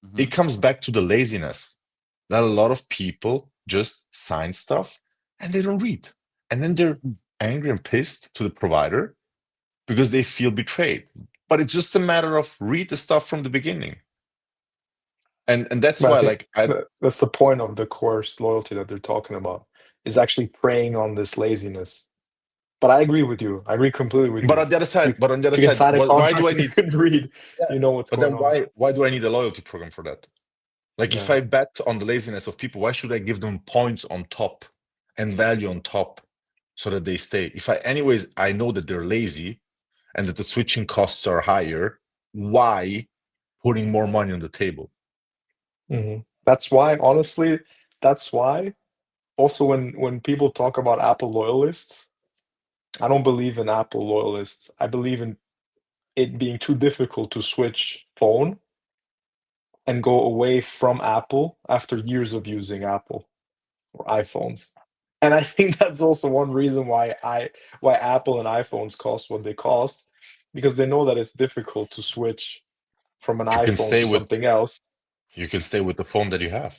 Mm-hmm. It comes back to the laziness that a lot of people just sign stuff and they don't read. And then they're angry and pissed to the provider because they feel betrayed. But it's just a matter of read the stuff from the beginning. And that's But I why, think like, I that's the point of the coerced loyalty that they're talking about, is actually preying on this laziness. But I agree with you. I agree completely with but you. on the other If you side, but on the if other you can side, sign a why do contract I and you need, can read, yeah, you know what's but going then on. why do I need a loyalty program for that? Like if Yeah. I bet on the laziness of people, why should I give them points on top and value on top so that they stay? If I anyways I know that they're lazy and that the switching costs are higher, why putting more money on the table? That's why, honestly, that's why also when people talk about Apple loyalists, I don't believe in Apple loyalists. I believe in it being too difficult to switch phone and go away from Apple after years of using Apple or iPhones. And I think that's also one reason why Apple and iPhones cost what they cost, because they know that it's difficult to switch from an You can iPhone stay to with something else. the phone that you have.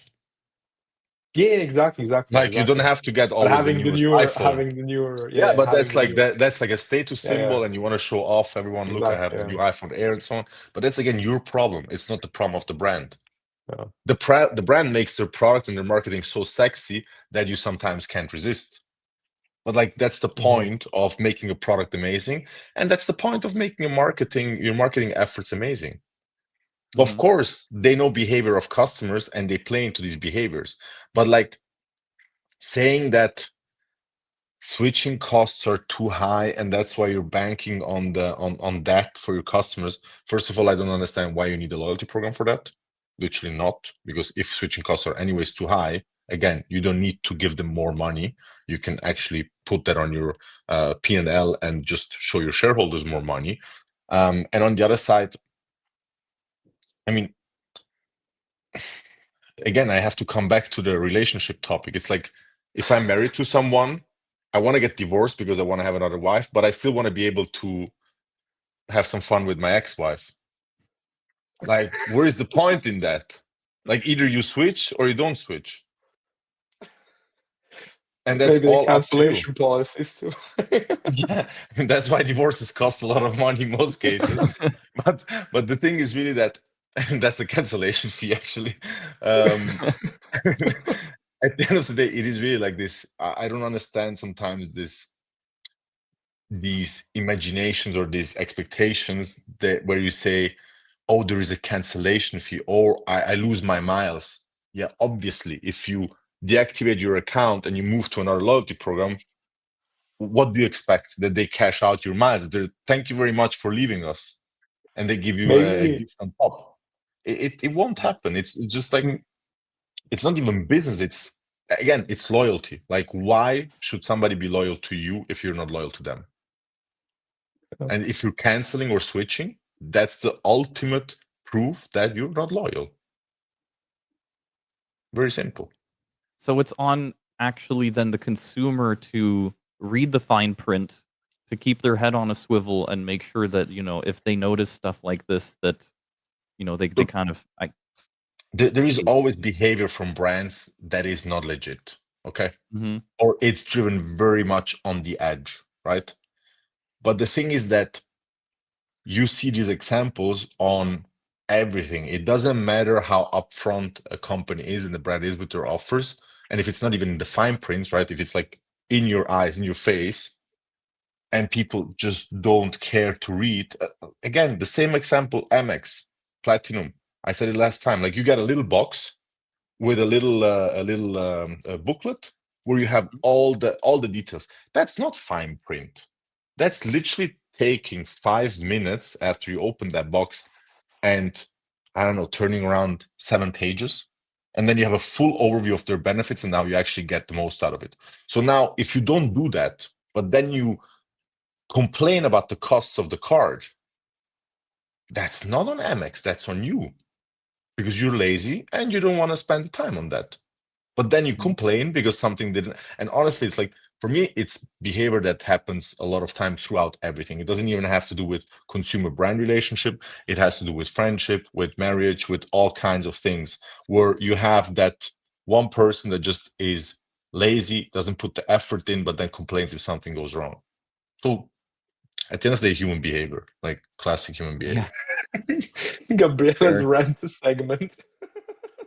Yeah, exactly, exactly, Like you don't exactly. have to get But always the newest iPhone. yeah, Yeah, yeah, but having that's the like newest, that's like a status yeah, yeah, symbol, and you want to show off everyone. Look, I have exactly, the yeah, new iPhone Air and so on. But that's again your problem. It's not the problem of the brand. yeah. The brand makes their product and their marketing so sexy that you sometimes can't resist. But like that's the Mhm, point of making a product amazing, and that's the point of making your marketing efforts amazing. Of Mm-hmm. course, they know behavior of customers and they play into these behaviors. But like saying that switching costs are too high and that's why you're banking on that for your customers, first of all, I don't understand why you need a loyalty program for that. Literally not, because if switching costs are anyways too high, again, you don't need to give them more money. You can actually put that on your P&L and just show your shareholders more money. And on the other side, I mean, again, I have to come back to the relationship topic. It's like if I'm married to someone, I want to get divorced because I want to have another wife, but I still want to be able to have some fun with my ex-wife. Like, where is the point in that? Like, either you switch or you don't switch, and that's maybe the all up to you. cancellation policies too. Yeah, and that's why divorces cost a lot of money in most cases. But the thing is really that, and that's the cancellation fee actually. At the end of the day, it is really like this. I don't understand sometimes these imaginations or these expectations that where you say, oh, there is a cancellation fee or I lose my miles. Yeah, obviously, if you deactivate your account and you move to another loyalty program, what do you expect? That they cash out your miles? Thank you very much for leaving us, and they give you a Maybe gift on top. It won't happen. It's just like, it's not even business. It's loyalty. Like, why should somebody be loyal to you if you're not loyal to them? And if you're canceling or switching, that's the ultimate proof that you're not loyal. Very simple. So it's on actually then the consumer to read the fine print, to keep their head on a swivel and make sure that, if they notice stuff like this, that, they Look, kind of there is see. always behavior from brands that is not legit, okay? Mhm. Or it's driven very much on the edge, right? But the thing is that you see these examples on everything. It doesn't matter how upfront a company is and the brand is with their offers. And if it's not even in the fine prints, right? If it's like in your eyes, in your face, and people just don't care to read. Again, the same example, Amex Platinum. I said it last time. Like, you get a little box with a little booklet where you have all the details. That's not fine print. That's literally taking 5 minutes after you open that box and, I don't know, turning around 7 pages. And then you have a full overview of their benefits, and now you actually get the most out of it. So now, if you don't do that, but then you complain about the costs of the card, that's not on Amex, that's on you, because you're lazy and you don't want to spend the time on that. But then you complain because something didn't. And honestly, it's like, for me, it's behavior that happens a lot of time throughout everything. It doesn't even have to do with consumer brand relationship. It has to do with friendship, with marriage, with all kinds of things, where you have that one person that just is lazy, doesn't put the effort in, but then complains if something goes wrong. So at the end of the day, human behavior, like classic human behavior. Gabriela's Fair. rant segment.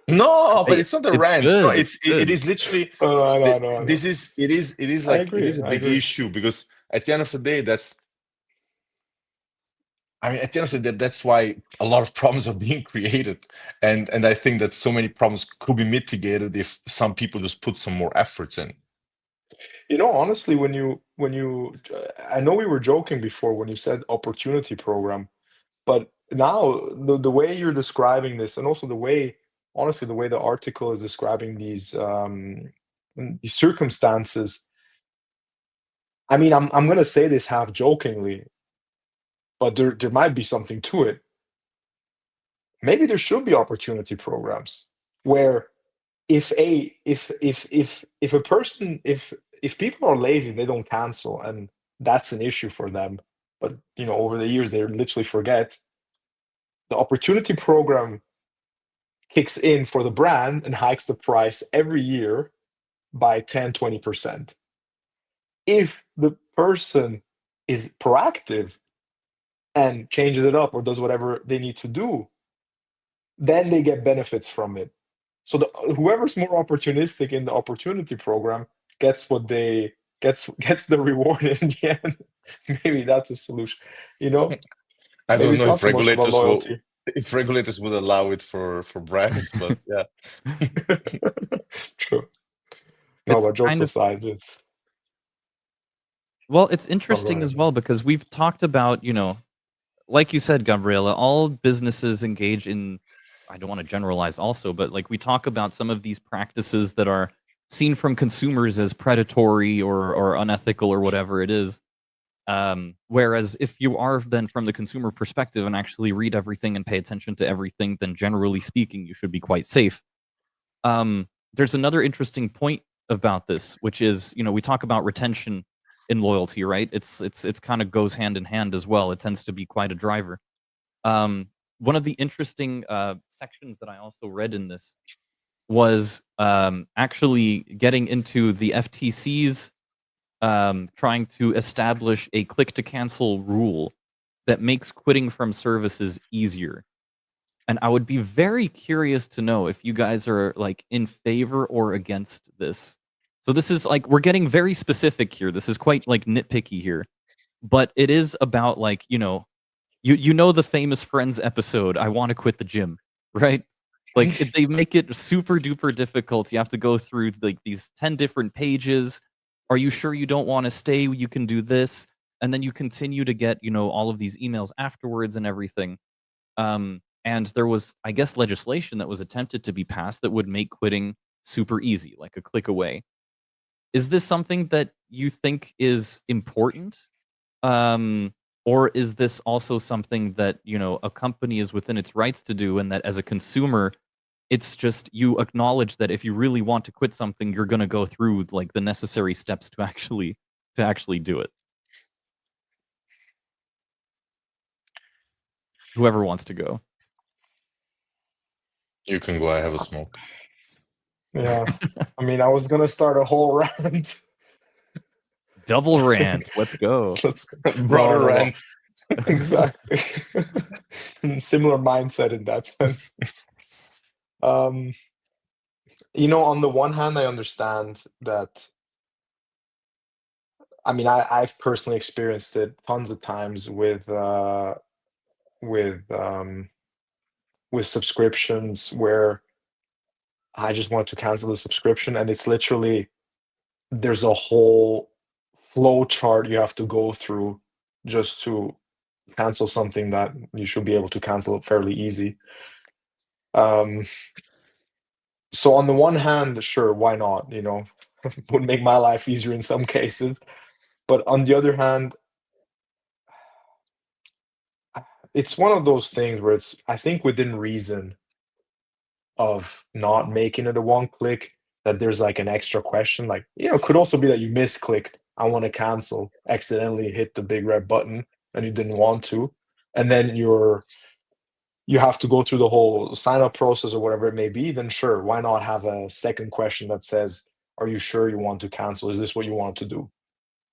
No, but Hey, it's not a it's rant. No, good, it's it good. is literally, Oh, I know, I know, I know. this is, it is I like, it agree. is a I big agree. issue, because at the end of the day, at the end of the day, that's why a lot of problems are being created. And I think that so many problems could be mitigated if some people just put some more efforts in. Honestly, I know we were joking before when you said opportunity program, but now the way you're describing this, and also honestly, the way the article is describing these circumstances. I mean, I'm gonna say this half jokingly, but there might be something to it. Maybe there should be opportunity programs where if a person if people are lazy, they don't cancel, and that's an issue for them. But over the years, they literally forget. The opportunity program kicks in for the brand and hikes the price every year by 10-20%. If the person is proactive and changes it up or does whatever they need to do, then they get benefits from it. So whoever's more opportunistic in the opportunity program gets what they gets the reward in the end. Maybe that's a solution. You know, I Maybe don't it's know not so much about loyalty. if regulators would allow it for brands, but yeah. True. No, It's but jokes kind of aside, it's well, it's no, go interesting ahead. as well because we've talked about, like you said, Gabriela, all businesses engage in, I don't want to generalize also, but like we talk about some of these practices that are seen from consumers as predatory or unethical or whatever it is. Whereas if you are then from the consumer perspective and actually read everything and pay attention to everything, then generally speaking, you should be quite safe. There's another interesting point about this, which is, we talk about retention in loyalty, right? It's kind of goes hand in hand as well. It tends to be quite a driver. One of the interesting sections that I also read in this was actually getting into the FTC's trying to establish a click to cancel rule that makes quitting from services easier. And I would be very curious to know if you guys are like in favor or against this. So this is like we're getting very specific here. This is quite like nitpicky here. But it is about like, you know the famous Friends episode, I want to quit the gym, right? Like they make it super duper difficult. You have to go through like these 10 different pages. Are you sure you don't want to stay? You can do this. And then you continue to get, all of these emails afterwards and everything. And there was, I guess, legislation that was attempted to be passed that would make quitting super easy, like a click away. Is this something that you think is important? Um, or is this also something that, a company is within its rights to do, and that as a consumer, it's just you acknowledge that if you really want to quit something, you're gonna go through like the necessary steps to actually do it. Whoever wants to go. You can go. I have a smoke. Yeah. I mean, I was gonna start a whole rant. Double rant. Let's go. Let's Brother no. rant. Exactly. Similar mindset in that sense. Um, on the one hand, I understand that. I mean, I've personally experienced it tons of times with um, with subscriptions where I just want to cancel the subscription, and it's literally there's a whole flow chart you have to go through just to cancel something that you should be able to cancel fairly easy. Um, so on the one hand, sure, why not? Would make my life easier in some cases. But on the other hand, it's one of those things where it's, I think, within reason of not making it a one click, that there's like an extra question. Like, it could also be that you misclicked, I want to cancel, accidentally hit the big red button and you didn't want to. And then you have to go through the whole sign up process or whatever it may be. Then sure, why not have a second question that says, are you sure you want to cancel? Is this what you want to do?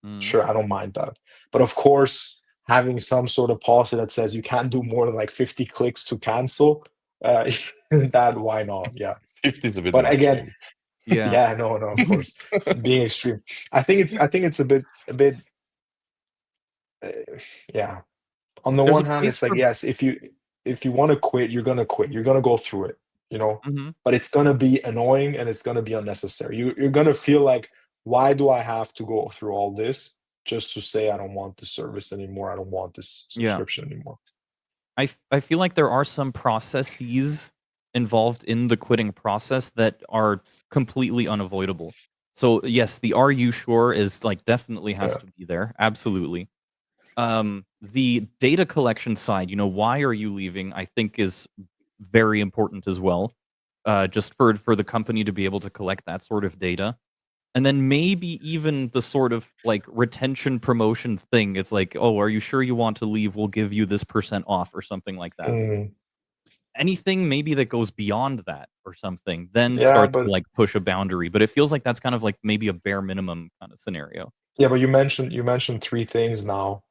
Mhm. Sure, I don't mind that. But of course, having some sort of policy that says you can't do more than like 50 clicks to cancel, that why not? Yeah. 50 is a bit But much, again, maybe. Yeah. yeah, no, no, of course, being extreme. I think it's a bit, uh, yeah. On the There's one a hand, place it's like for yes, if you want to quit, you're gonna quit. You're gonna go through it, Mhm. but it's gonna be annoying and it's gonna be unnecessary. You're gonna feel like, why do I have to go through all this just to say I don't want this service anymore? I don't want this Yeah. subscription anymore. I feel like there are some processes involved in the quitting process that are completely unavoidable. So, yes, the "Are you sure?" is, like, definitely has Yeah. to be there, absolutely. The data collection side, why are you leaving, I think is very important as well, just for the company to be able to collect that sort of data. And then maybe even the sort of, like, retention promotion thing, it's like, "Oh, are you sure you want to leave? We'll give you this percent off," or something like that. Mm, Anything maybe that goes beyond that or something, then yeah, starts to, but like, push a boundary, but it feels like that's kind of like maybe a bare minimum kinda scenario. you mentioned three things now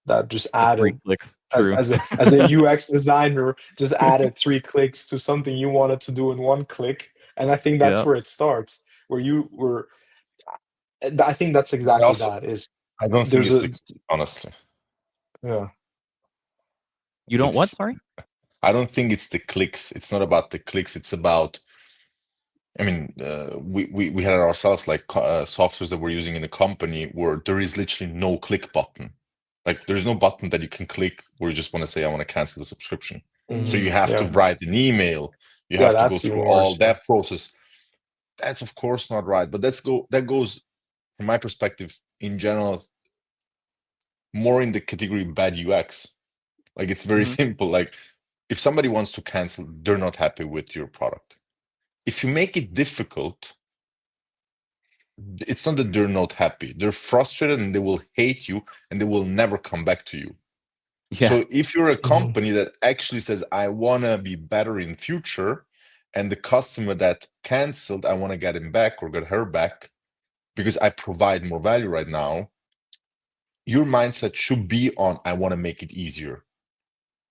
that just The 3 added, clicks, as true. as a as a UX designer, just added 3 clicks to something you wanted to do in 1 click, and I think that's Yeah. where it starts, where you were I think that's I exactly also, that, is I don't think there's it's a the, honestly, yeah. You don't what? it's, Sorry? I don't think it's the clicks. It's not about the clicks. It's about, I mean, we had ourselves like softwares that we're using in the company where there is literally no click button. Like there's no button that you can click where you just want to say, I want to cancel the subscription. So Mhm. you Mm. have to Yeah. write an email. You Yeah, have to go that's through even all worse, yeah. that process. That's of course not right. But that goes, from my perspective, in general, more in the category bad UX. Like it's very Mhm. simple. Like if somebody wants to cancel, they're not happy with your product. If you make it difficult, it's not that they're not happy. They're frustrated and they will hate you and they will never come back to you. Yeah. So if you're a Mhm. company that actually says, I want to be better in future, and the customer that canceled, I want to get him back or get her back because I provide more value right now, your mindset should be on, I want to make it easier.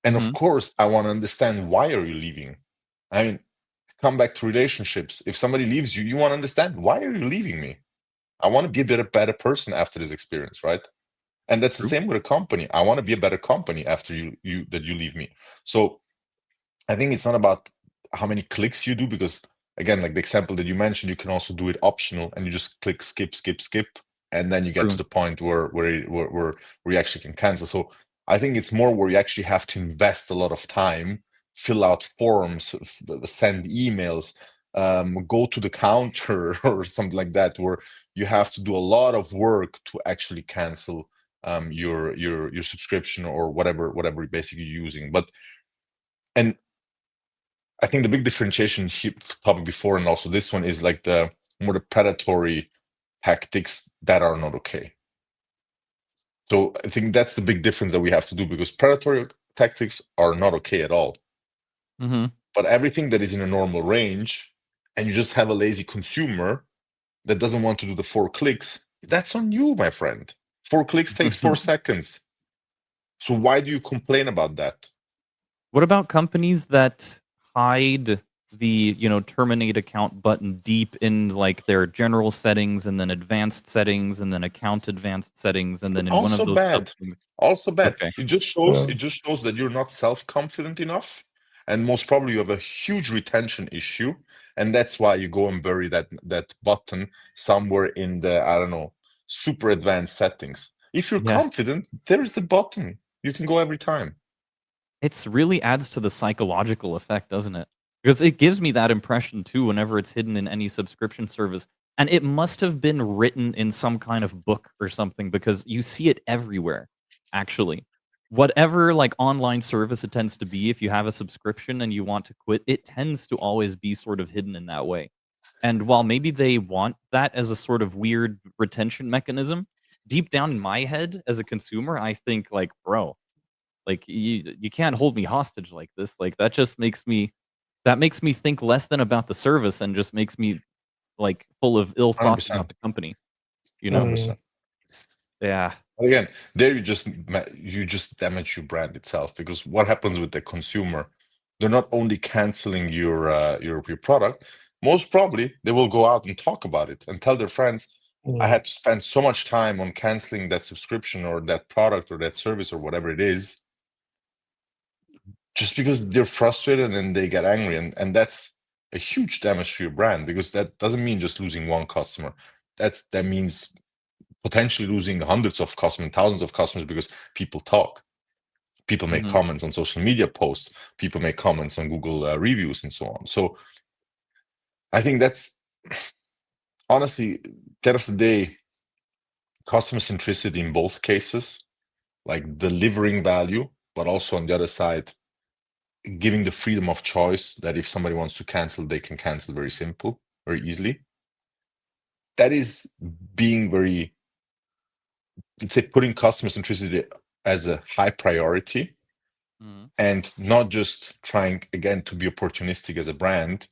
And of Mhm. course, I want to understand, why are you leaving? I mean, come back to relationships. If somebody leaves you, you want to understand, why are you leaving me? I want to be a better person after this experience, right? And that's the True. same with a company. I want to be a better company after you leave me. So I think it's not about how many clicks you do, because again, like the example that you mentioned, you can also do it optional and you just click skip, skip, skip, and then you get to True. the point where you actually can cancel. So I think it's more where you actually have to invest a lot of time, fill out forms, send emails, go to the counter or something like that, where you have to do a lot of work to actually cancel your subscription or whatever you're basically using. And I think the big differentiation here, topic before and also this one, is like the more the predatory tactics that are not okay. So I think that's the big difference that we have to do, because predatory tactics are not okay at all. Mm-hmm. But everything that is in a normal range, and you just have a lazy consumer that doesn't want to do the 4 clicks, that's on you, my friend. 4 clicks takes 4 seconds. So why do you complain about that? What about companies that hide the, terminate account button deep in like their general settings and then advanced settings and then account advanced settings and then in one of Also those sub bad. things? Also bad. Okay. It just shows that you're not self-confident enough, and most probably you have a huge retention issue, and that's why you go and bury that button somewhere in the, I don't know, super advanced settings. If you're Yeah. confident, there's the button. You can go every time. It's really adds to the psychological effect, doesn't it? Because it gives me that impression too whenever it's hidden in any subscription service. And it must have been written in some kind of book or something because you see it everywhere, actually. Whatever like online service it tends to be, if you have a subscription and you want to quit, it tends to always be sort of hidden in that way. And while maybe they want that as a sort of weird retention mechanism, deep down in my head as a consumer, I think like, bro, like, you can't hold me hostage like this, like, that makes me think less than about the service and just makes me, like, full of ill thoughts about 100%. the company, you know? Mm, 100%. Yeah. But again, there you just damage your brand itself, because what happens with the consumer? They're not only canceling your product, most probably they will go out and talk about it and tell their friends, I mm, had to spend so much time on canceling that subscription or that product or that service or whatever it is, just because they're frustrated and they get angry. And that's a huge damage to your brand, because that doesn't mean just losing one customer. That means potentially losing hundreds of customers, thousands of customers, because people talk, people make Mhm. comments on social media posts, people make comments on Google reviews and so on. So I think that's honestly, at the end of the day, customer centricity in both cases, like delivering value, but also on the other side, giving the freedom of choice that if somebody wants to cancel, they can cancel very simple, very easily. That is being very, let's say, putting customer centricity as a high priority, Mhm. and not just trying again to be opportunistic as a brand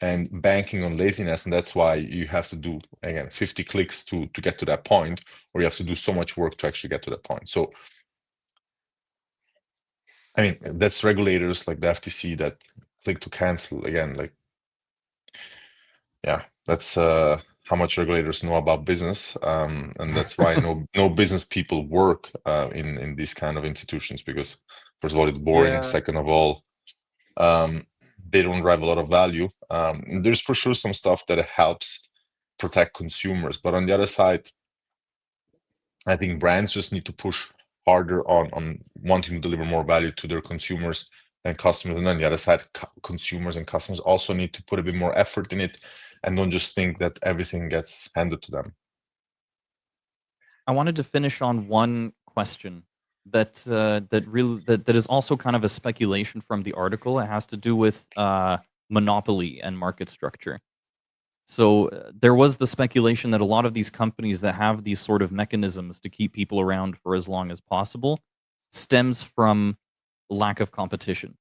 and banking on laziness. And that's why you have to do again 50 clicks to get to that point, or you have to do so much work to actually get to that point. So I mean, that's regulators like the FTC that click to cancel again, like, yeah, that's how much regulators know about business, and that's why no business people work in these kind of institutions, because first of all it's boring, and Yeah. second of all, um, they don't drive a lot of value. There's for sure some stuff that helps protect consumers, but on the other side, I think brands just need to push harder on wanting to deliver more value to their consumers and customers. And on the other side, consumers and customers also need to put a bit more effort in it, and don't just think that everything gets handed to them. I wanted to finish on one question that is also kind of a speculation from the article. It has to do with, monopoly and market structure. So there was the speculation that a lot of these companies that have these sort of mechanisms to keep people around for as long as possible stems from lack of competition.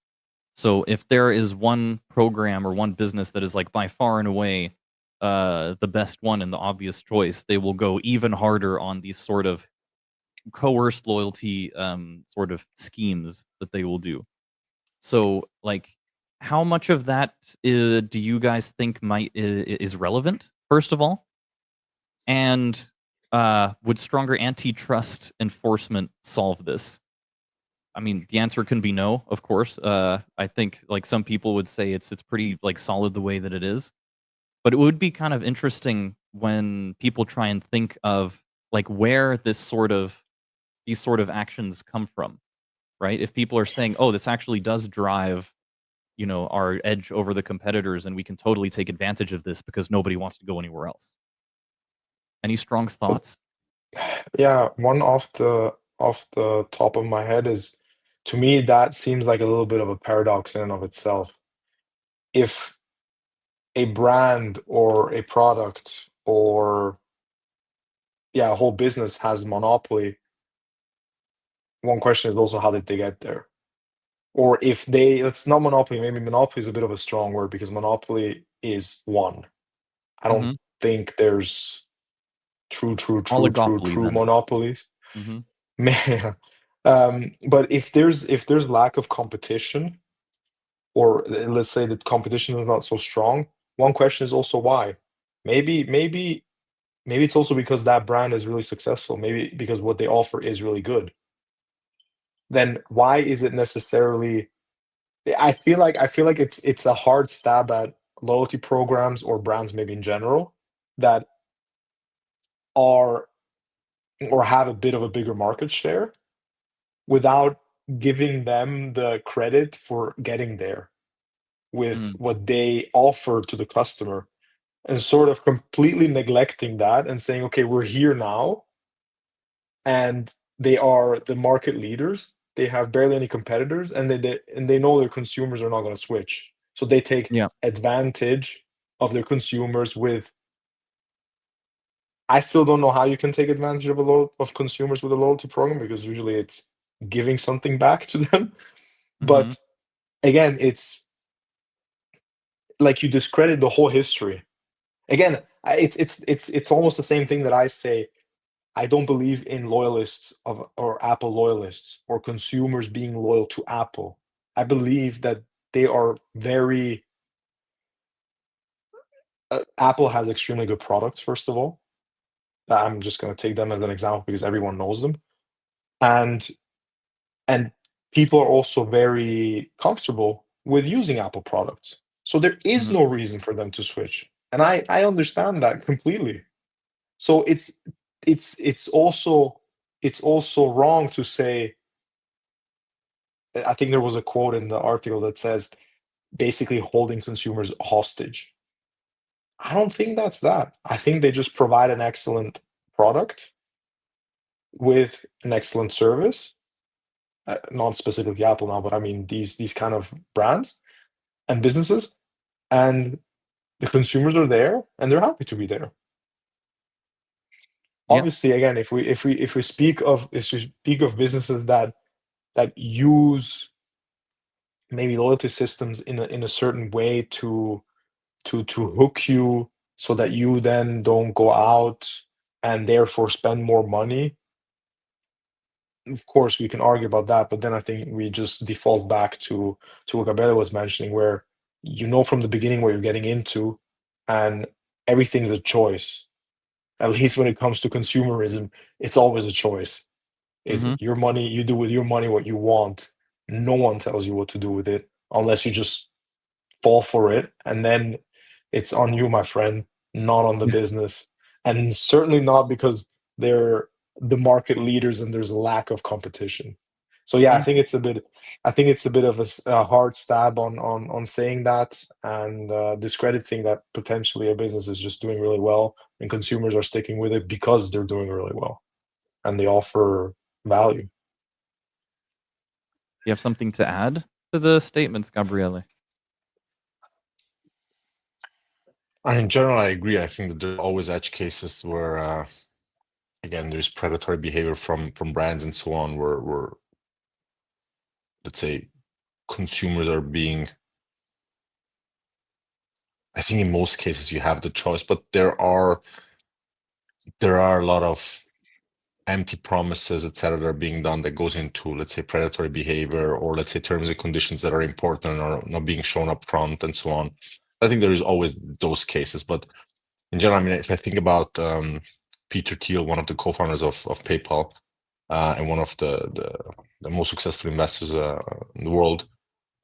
So if there is one program or one business that is like by far and away the best one and the obvious choice, they will go even harder on these sort of coerced loyalty sort of schemes that they will do. So, like, how much of that do you guys think is relevant? First of all, and would stronger antitrust enforcement solve this? I mean, the answer can be no, of course. I think like some people would say it's pretty like solid the way that it is. But it would be kind of interesting when people try and think of like where these sort of actions come from, right? If people are saying, "Oh, this actually does drive, our edge over the competitors and we can totally take advantage of this because nobody wants to go anywhere else." Any strong But thoughts? yeah, one off the top of my head is, to me, that seems like a little bit of a paradox in and of itself. If a brand or a product or yeah, a whole business has monopoly, one question is also how did they get there? Or if they, it's not monopoly, maybe monopoly is a bit of a strong word because monopoly is one. I don't Mhm. think there's Oligopoly true then. monopolies. Mhm. Man, but if there's lack of competition, or let's say that competition is not so strong, one question is also why. Maybe it's also because that brand is really successful. Maybe because what they offer is really good. Then why is it necessarily? I feel like it's a hard stab at loyalty programs or brands maybe in general that are or have a bit of a bigger market share without giving them the credit for getting there with Mm. what they offer to the customer, and sort of completely neglecting that and saying, okay, we're here now, and they are the market leaders. They have barely any competitors, and they know their consumers are not going to switch. So they take Yeah. advantage of their consumers with. I still don't know how you can take advantage of consumers with a loyalty program because usually it's giving something back to them. Mhm. But again, it's like you discredit the whole history. Again, it's almost the same thing that I say. I don't believe in loyalists of or Apple loyalists or consumers being loyal to Apple. I believe that they are very Apple has extremely good products, first of all. I'm just going to take them as an example because everyone knows them. And and people are also very comfortable with using Apple products. So there is Mhm. no reason for them to switch. And I understand that completely. So it's also it's also wrong to say. I think there was a quote in the article that says basically holding consumers hostage. I don't think that's that. I think they just provide an excellent product with an excellent service, not specifically Apple now, but I mean these kind of brands and businesses, and the consumers are there and they're happy to be there. Yeah. Obviously, again, if we speak of businesses that use maybe loyalty systems in a certain way to hook you so that you then don't go out and therefore spend more money. Of course, we can argue about that, but then I think we just default back to what Gabriele was mentioning, where you know from the beginning what you're getting into, and everything is a choice. At least when it comes to consumerism, it's always a choice. Is Mhm. your money, you do with your money what you want. No one tells you what to do with it unless you just fall for it, and then it's on you, my friend, not on the business, and certainly not because they're the market leaders and there's a lack of competition. So yeah, I Mhm. think it's a bit, I think it's a bit of a hard stab on saying that and discrediting that potentially a business is just doing really well and consumers are sticking with it because they're doing really well and they offer value. You have something to add to the statements, Gabriele? And in general, I agree. I think that there are always edge cases where, again, there's predatory behavior from brands and so on, where let's say consumers are being. I think in most cases you have the choice, but there are a lot of empty promises, etc., that are being done that goes into, let's say, predatory behavior, or let's say terms and conditions that are important and are not being shown up front and so on. I think there is always those cases, but in general, I mean, if I think about Peter Thiel, one of the co-founders of PayPal, and one of the most successful investors in the world.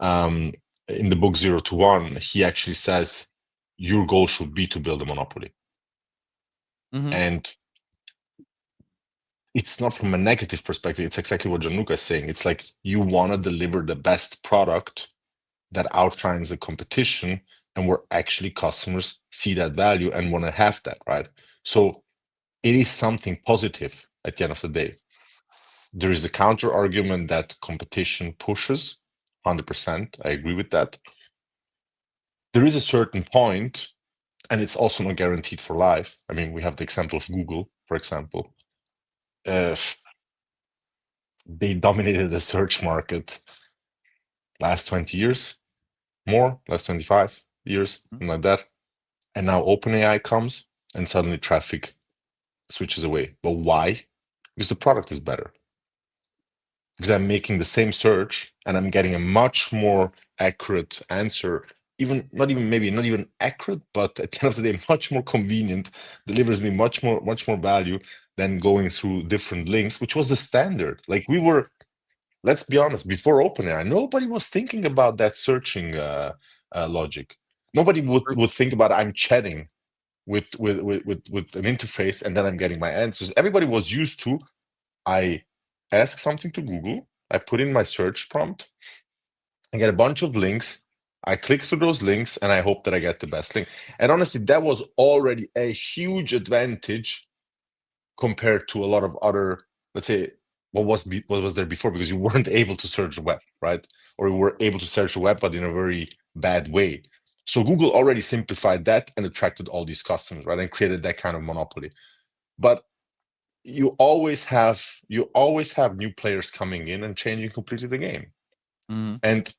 In the book Zero to One, he actually says your goal should be to build a monopoly. Mm-hmm. And it's not from a negative perspective. It's exactly what Gianluca is saying. It's like you want to deliver the best product that outshines the competition, and where actually customers see that value and want to have that, right? So it is something positive at the end of the day. There is a counter argument that competition pushes, 100%. I agree with that. There is a certain point, and it's also not guaranteed for life. I mean, we have the example of Google, for example. They dominated the search market last 20 years, last 25 years, something like that. And now OpenAI comes and suddenly traffic switches away. But why? Because the product is better. Because I'm making the same search and I'm getting a much more accurate answer, not even accurate, but at the end of the day, much more convenient, delivers me much more value than going through different links, which was the standard. Like let's be honest, before OpenAI, nobody was thinking about that searching logic. Nobody would think about I'm chatting with an interface and then I'm getting my answers. Everybody was used to I ask something to Google, I put in my search prompt, I get a bunch of links, I click through those links, and I hope that I get the best link. And honestly, that was already a huge advantage compared to a lot of other, let's say, what was there before, because you weren't able to search the web, right? Or you were able to search the web, but in a very bad way. So Google already simplified that and attracted all these customers, right? And created that kind of monopoly. But you always have new players coming in and changing completely the game. Mm-hmm. And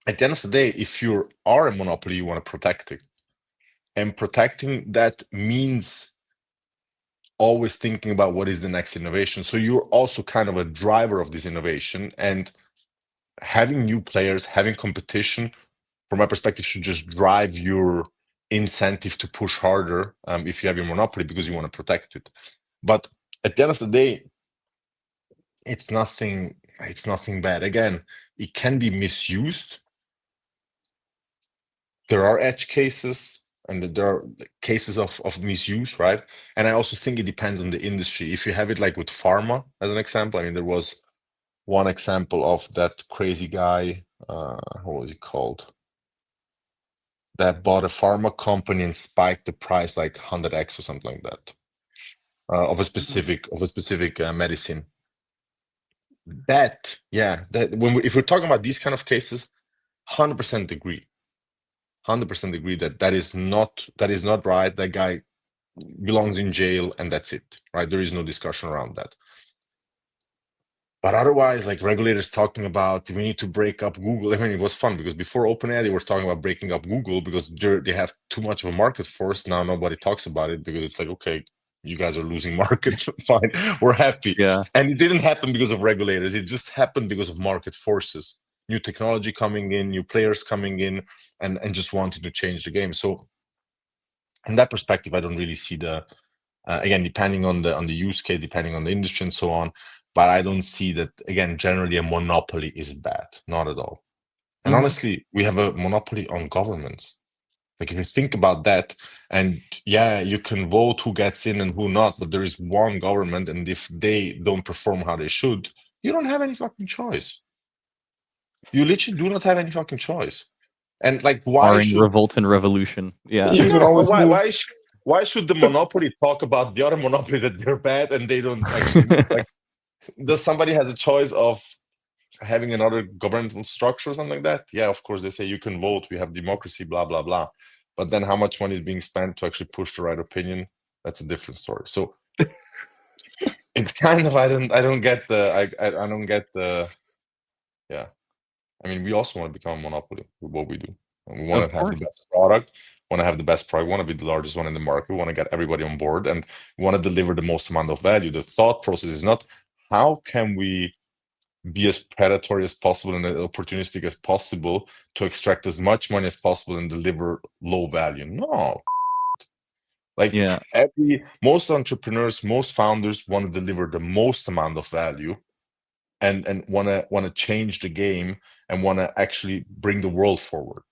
at the end of the day, if you are a monopoly, you want to protect it. And protecting that means always thinking about what is the next innovation. So you're also kind of a driver of this innovation, and having new players, having competition, from my perspective, should just drive your incentive to push harder if you have your monopoly, because you want to protect it. But at the end of the day, it's nothing bad. Again, it can be misused. There are edge cases and there are cases of misuse, right? And I also think it depends on the industry. If you have it like with pharma as an example, I mean, there was one example of that crazy guy, what was he called, that bought a pharma company and spiked the price like 100x or something like that, of a specific medicine. That if we're talking about these kind of cases, 100% agree. 100% agree that is not right. That guy belongs in jail, and that's it, right? There is no discussion around that. But otherwise, like regulators talking about we need to break up Google. I mean, it was fun because before OpenAI, they were talking about breaking up Google because they have too much of a market force. Now nobody talks about it because it's like, okay, you guys are losing markets. Fine, we're happy. Yeah. And it didn't happen because of regulators. It just happened because of market forces, new technology coming in, new players coming in, and just wanting to change the game. So, from that perspective, I don't really see the again, depending on the use case, depending on the industry and so on. But I don't see that, again, generally a monopoly is bad, not at all. And Mm-hmm. honestly, we have a monopoly on governments. Like if you think about that, and yeah, you can vote who gets in and who not, but there is one government, and if they don't perform how they should, you don't have any fucking choice. You literally do not have any fucking choice. And like, why Barring should revolt and revolution. Yeah. You can no, but always move. why should the monopoly talk about the other monopoly that they're bad and they don't actually move? Like, does somebody has a choice of having another governmental structure or something like that? Yeah, of course, they say you can vote, we have democracy, blah blah blah. But then how much money is being spent to actually push the right opinion? That's a different story. So it's kind of I don't get the yeah. I mean, we also want to become a monopoly with what we do. And we want Of to have the course. best product, want to have the best product, want to be the largest one in the market, we want to get everybody on board, and we want to deliver the most amount of value. The thought process is not how can we be as predatory as possible and as opportunistic as possible to extract as much money as possible and deliver low value. No. Like Yeah. most entrepreneurs, most founders want to deliver the most amount of value and want to change the game and want to actually bring the world forward.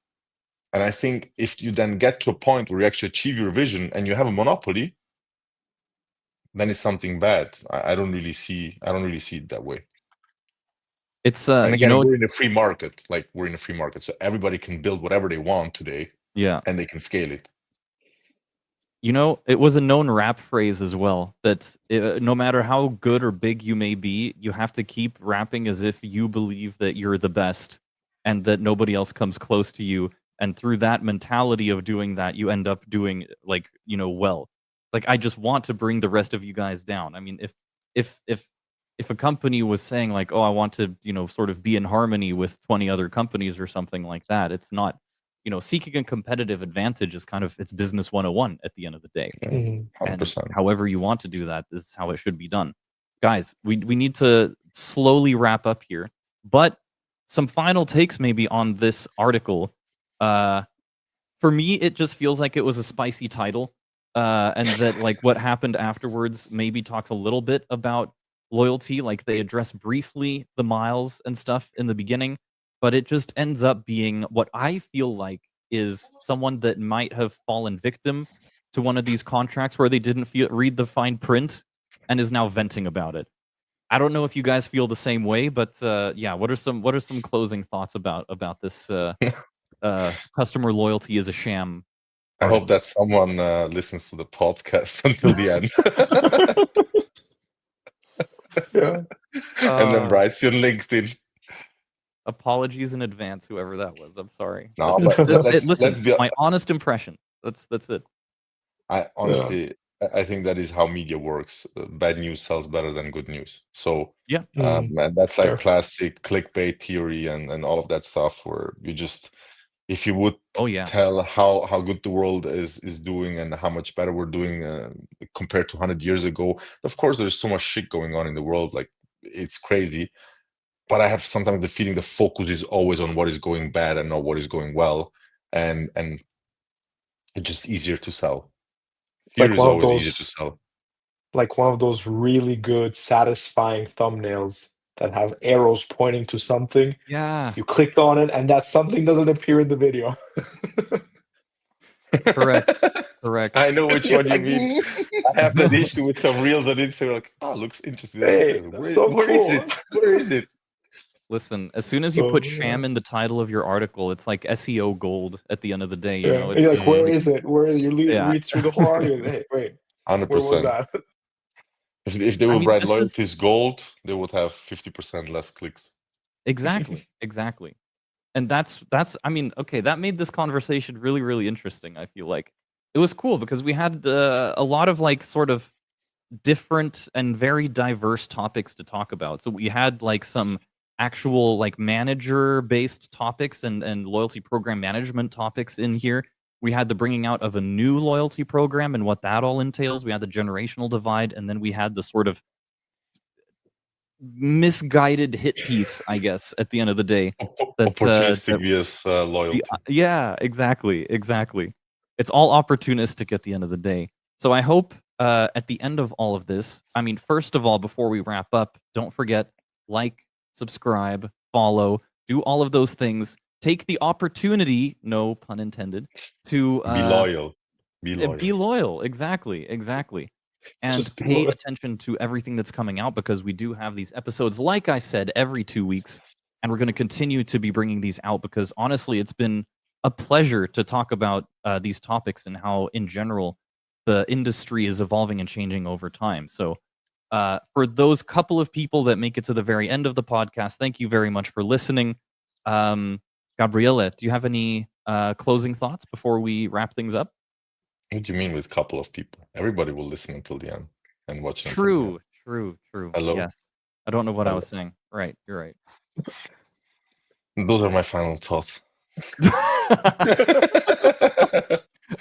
And I think if you then get to a point where you actually achieve your vision and you have a monopoly, then it's something bad. I don't really see it that way. It's And again, we're in a free market. Like we're in a free market, so everybody can build whatever they want today, yeah. and they can scale it. You know, it was a known rap phrase as well that no matter how good or big you may be, you have to keep rapping as if you believe that you're the best and that nobody else comes close to you. And through that mentality of doing that, you end up doing like, you know, well. Like I just want to bring the rest of you guys down. I mean, if a company was saying like, "Oh, I want to, you know, sort of be in harmony with 20 other companies or something like that," it's not, you know, seeking a competitive advantage is kind of it's business 101 at the end of the day. Yeah, Mhm. And 100%. however you want to do that is how it should be done. Guys, we need to slowly wrap up here, but some final takes maybe on this article. Uh, for me, it just feels like it was a spicy title, and that like what happened afterwards maybe talks a little bit about loyalty. Like they address briefly the miles and stuff in the beginning, but it just ends up being what I feel like is someone that might have fallen victim to one of these contracts where they didn't read the fine print and is now venting about it. I don't know if you guys feel the same way, but yeah, what are some closing thoughts about this customer loyalty is a sham I hope article? that someone listens to the podcast until the end. Yeah. And then Uh, writes you on LinkedIn. apologies in advance, whoever that was. I'm sorry. No, but That's it. let's Listen, be. my honest impression. That's it. I Yeah. honestly, I think that is how media works. Bad news sells better than good news. So, Yeah. and that's like Fair. classic clickbait theory and all of that stuff, where you just, if you would Oh yeah. tell how good the world is doing and how much better we're doing compared to 100 years ago. Of course, there's so much shit going on in the world, like it's crazy. But I have sometimes the feeling the focus is always on what is going bad and not what is going well, and it's just easier to sell. Fear Like is one of always easier to those sell. like one of those really good, satisfying thumbnails that have arrows pointing to something. Yeah. You clicked on it, and that something doesn't appear in the video. Correct. Correct. I know which You're one you like, mean. I have that issue with some reels on Instagram. Like, oh, looks interesting. Then I click hey, on it. that's so Where is cool. it? Where is it? Listen, as soon as you put So sham in the title of your article, it's like SEO gold at the end of the day. You yeah, know, yeah. it's You're like, where Mm, like is it? Where you yeah. read through the whole article? Hey, wait, where was 100%. that? If they I would mean, write this is loyalty is gold, they would have 50% less clicks. exactly, exactly. And that's I mean, okay, that made this conversation really, really interesting, I feel like. It was cool because we had a lot of like sort of different and very diverse topics to talk about. So we had like some actual like manager based topics and loyalty program management topics in here. We had the bringing out of a new loyalty program and what that all entails. We had the generational divide, and then we had the sort of misguided hit piece, I guess, at the end of the day. That Opportunistic vs loyalty. yeah, exactly, exactly. It's all opportunistic at the end of the day. So I hope at the end of all of this, I mean, first of all, before we wrap up, don't forget like, subscribe, follow, do all of those things. Take the opportunity, no pun intended, to Be loyal. Be be loyal. loyal. Exactly, exactly. And Just be pay loyal. attention to everything that's coming out because we do have these episodes, like I said, every 2 weeks. And we're going to continue to be bringing these out because honestly, it's been a pleasure to talk about these topics and how, in general, the industry is evolving and changing over time. So, for those couple of people that make it to the very end of the podcast, thank you very much for listening. Gabriele, do you have any closing thoughts before we wrap things up? What do you mean with couple of people? Everybody will listen until the end and watch until the end. True, true, true. Hello? Yes. I don't know what I Hello. was saying. Right, you're right. Those are my final thoughts.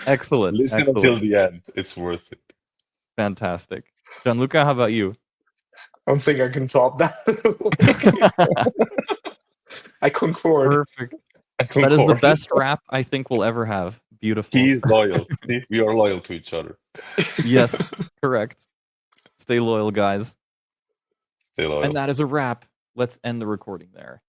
Excellent, Listen excellent. until the end. It's worth it. Fantastic. Gianluca, how about you? I don't think I can top that. I concord. Perfect. I That is the concord. best rap I think we'll ever have. Beautiful. He is loyal. See? We are loyal to each other. Yes, correct. Stay loyal, guys. Stay loyal. And that is a wrap. Let's end the recording there.